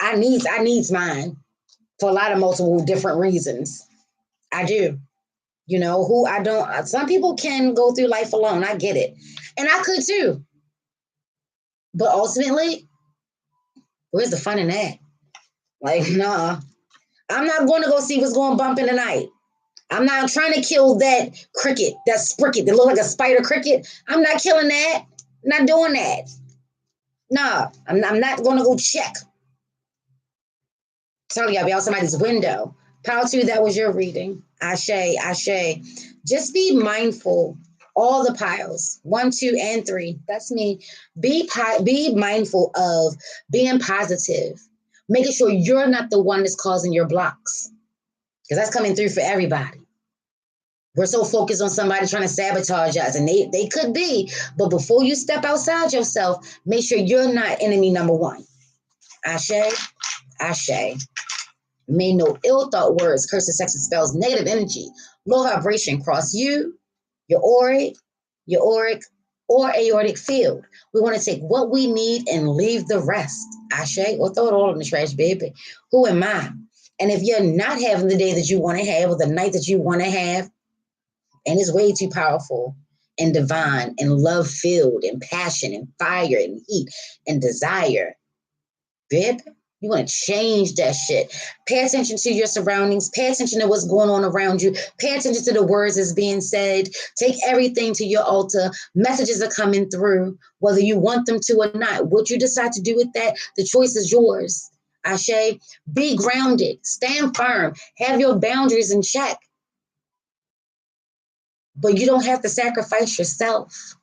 I needs mine for a lot of multiple different reasons. I do. Who I don't, some people can go through life alone. I get it. And I could too. But ultimately, where's the fun in that? Like, nah, I'm not going to go see what's going to bump in the night. I'm not trying to kill that cricket, that spricket that look like a spider cricket. I'm not killing that. I'm not doing that. Nah, I'm not going to go check. Tell you, I'll be out somebody's window. Power to you, that was your reading. Ashe. Just be mindful. All the piles, 1, 2, and 3. That's me. Be mindful of being positive, making sure you're not the one that's causing your blocks, because that's coming through for everybody. We're so focused on somebody trying to sabotage us, and they could be. But before you step outside yourself, make sure you're not enemy number one. Ashe. May no ill thought words, curses, sexes, spells, negative energy, low vibration cross you, your auric, or aortic field. We want to take what we need and leave the rest. Ashe, or throw it all in the trash, baby. Who am I? And if you're not having the day that you want to have or the night that you want to have, and it's way too powerful and divine and love filled and passion and fire and heat and desire, baby, you want to change that shit. Pay attention to your surroundings. Pay attention to what's going on around you. Pay attention to the words that's being said. Take everything to your altar. Messages are coming through, whether you want them to or not. What you decide to do with that, the choice is yours. Ashe, be grounded. Stand firm. Have your boundaries in check. But you don't have to sacrifice yourself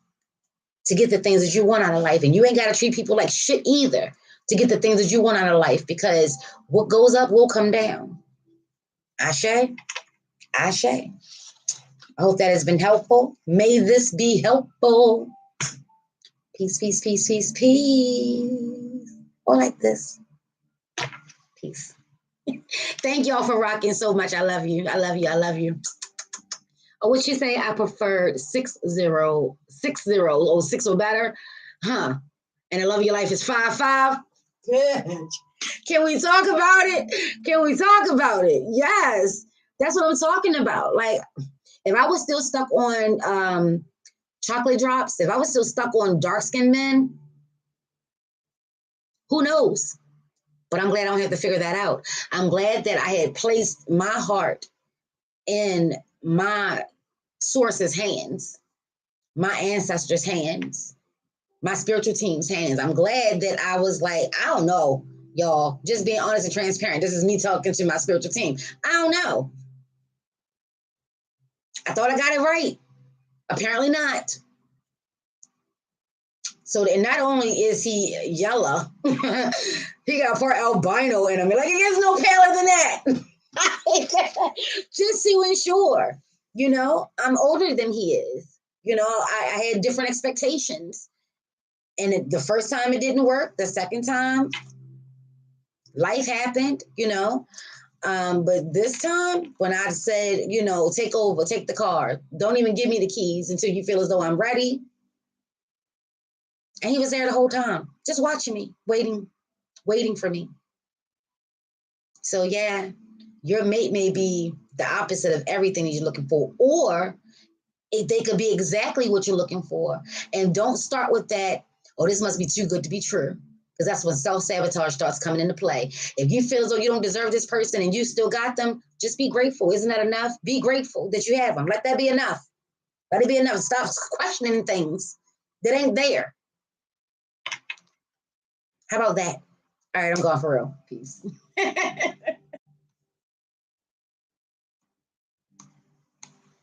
to get the things that you want out of life. And you ain't got to treat people like shit either to get the things that you want out of life, because what goes up will come down. Ashe. I hope that has been helpful. May this be helpful. Peace. Or like this. Peace. Thank y'all for rocking so much. I love you. Oh, what you say? I preferred 60, 60, or 6 or better. Huh. And the love of your life is 5'5". Can we talk about it? Yes. That's what I'm talking about. Like, if I was still stuck on chocolate drops, if I was still stuck on dark-skinned men, who knows? But I'm glad I don't have to figure that out. I'm glad that I had placed my heart in my source's hands, my ancestors' hands, my spiritual team's hands. I'm glad that I was like, I don't know, y'all, just being honest and transparent. This is me talking to my spiritual team. I don't know. I thought I got it right. Apparently not. So and not only is he yellow, he got part albino in him. Like, he gets no paler than that. Just to ensure, I'm older than he is. I had different expectations. And the first time it didn't work. The second time, life happened, But this time, when I said, take over, take the car, don't even give me the keys until you feel as though I'm ready. And he was there the whole time, just watching me, waiting for me. So yeah, your mate may be the opposite of everything that you're looking for, or they could be exactly what you're looking for. And don't start with that, oh, this must be too good to be true. Because that's when self-sabotage starts coming into play. If you feel as though you don't deserve this person and you still got them, just be grateful. Isn't that enough? Be grateful that you have them. Let that be enough. Let it be enough. Stop questioning things that ain't there. How about that? All right, I'm going for real. Peace.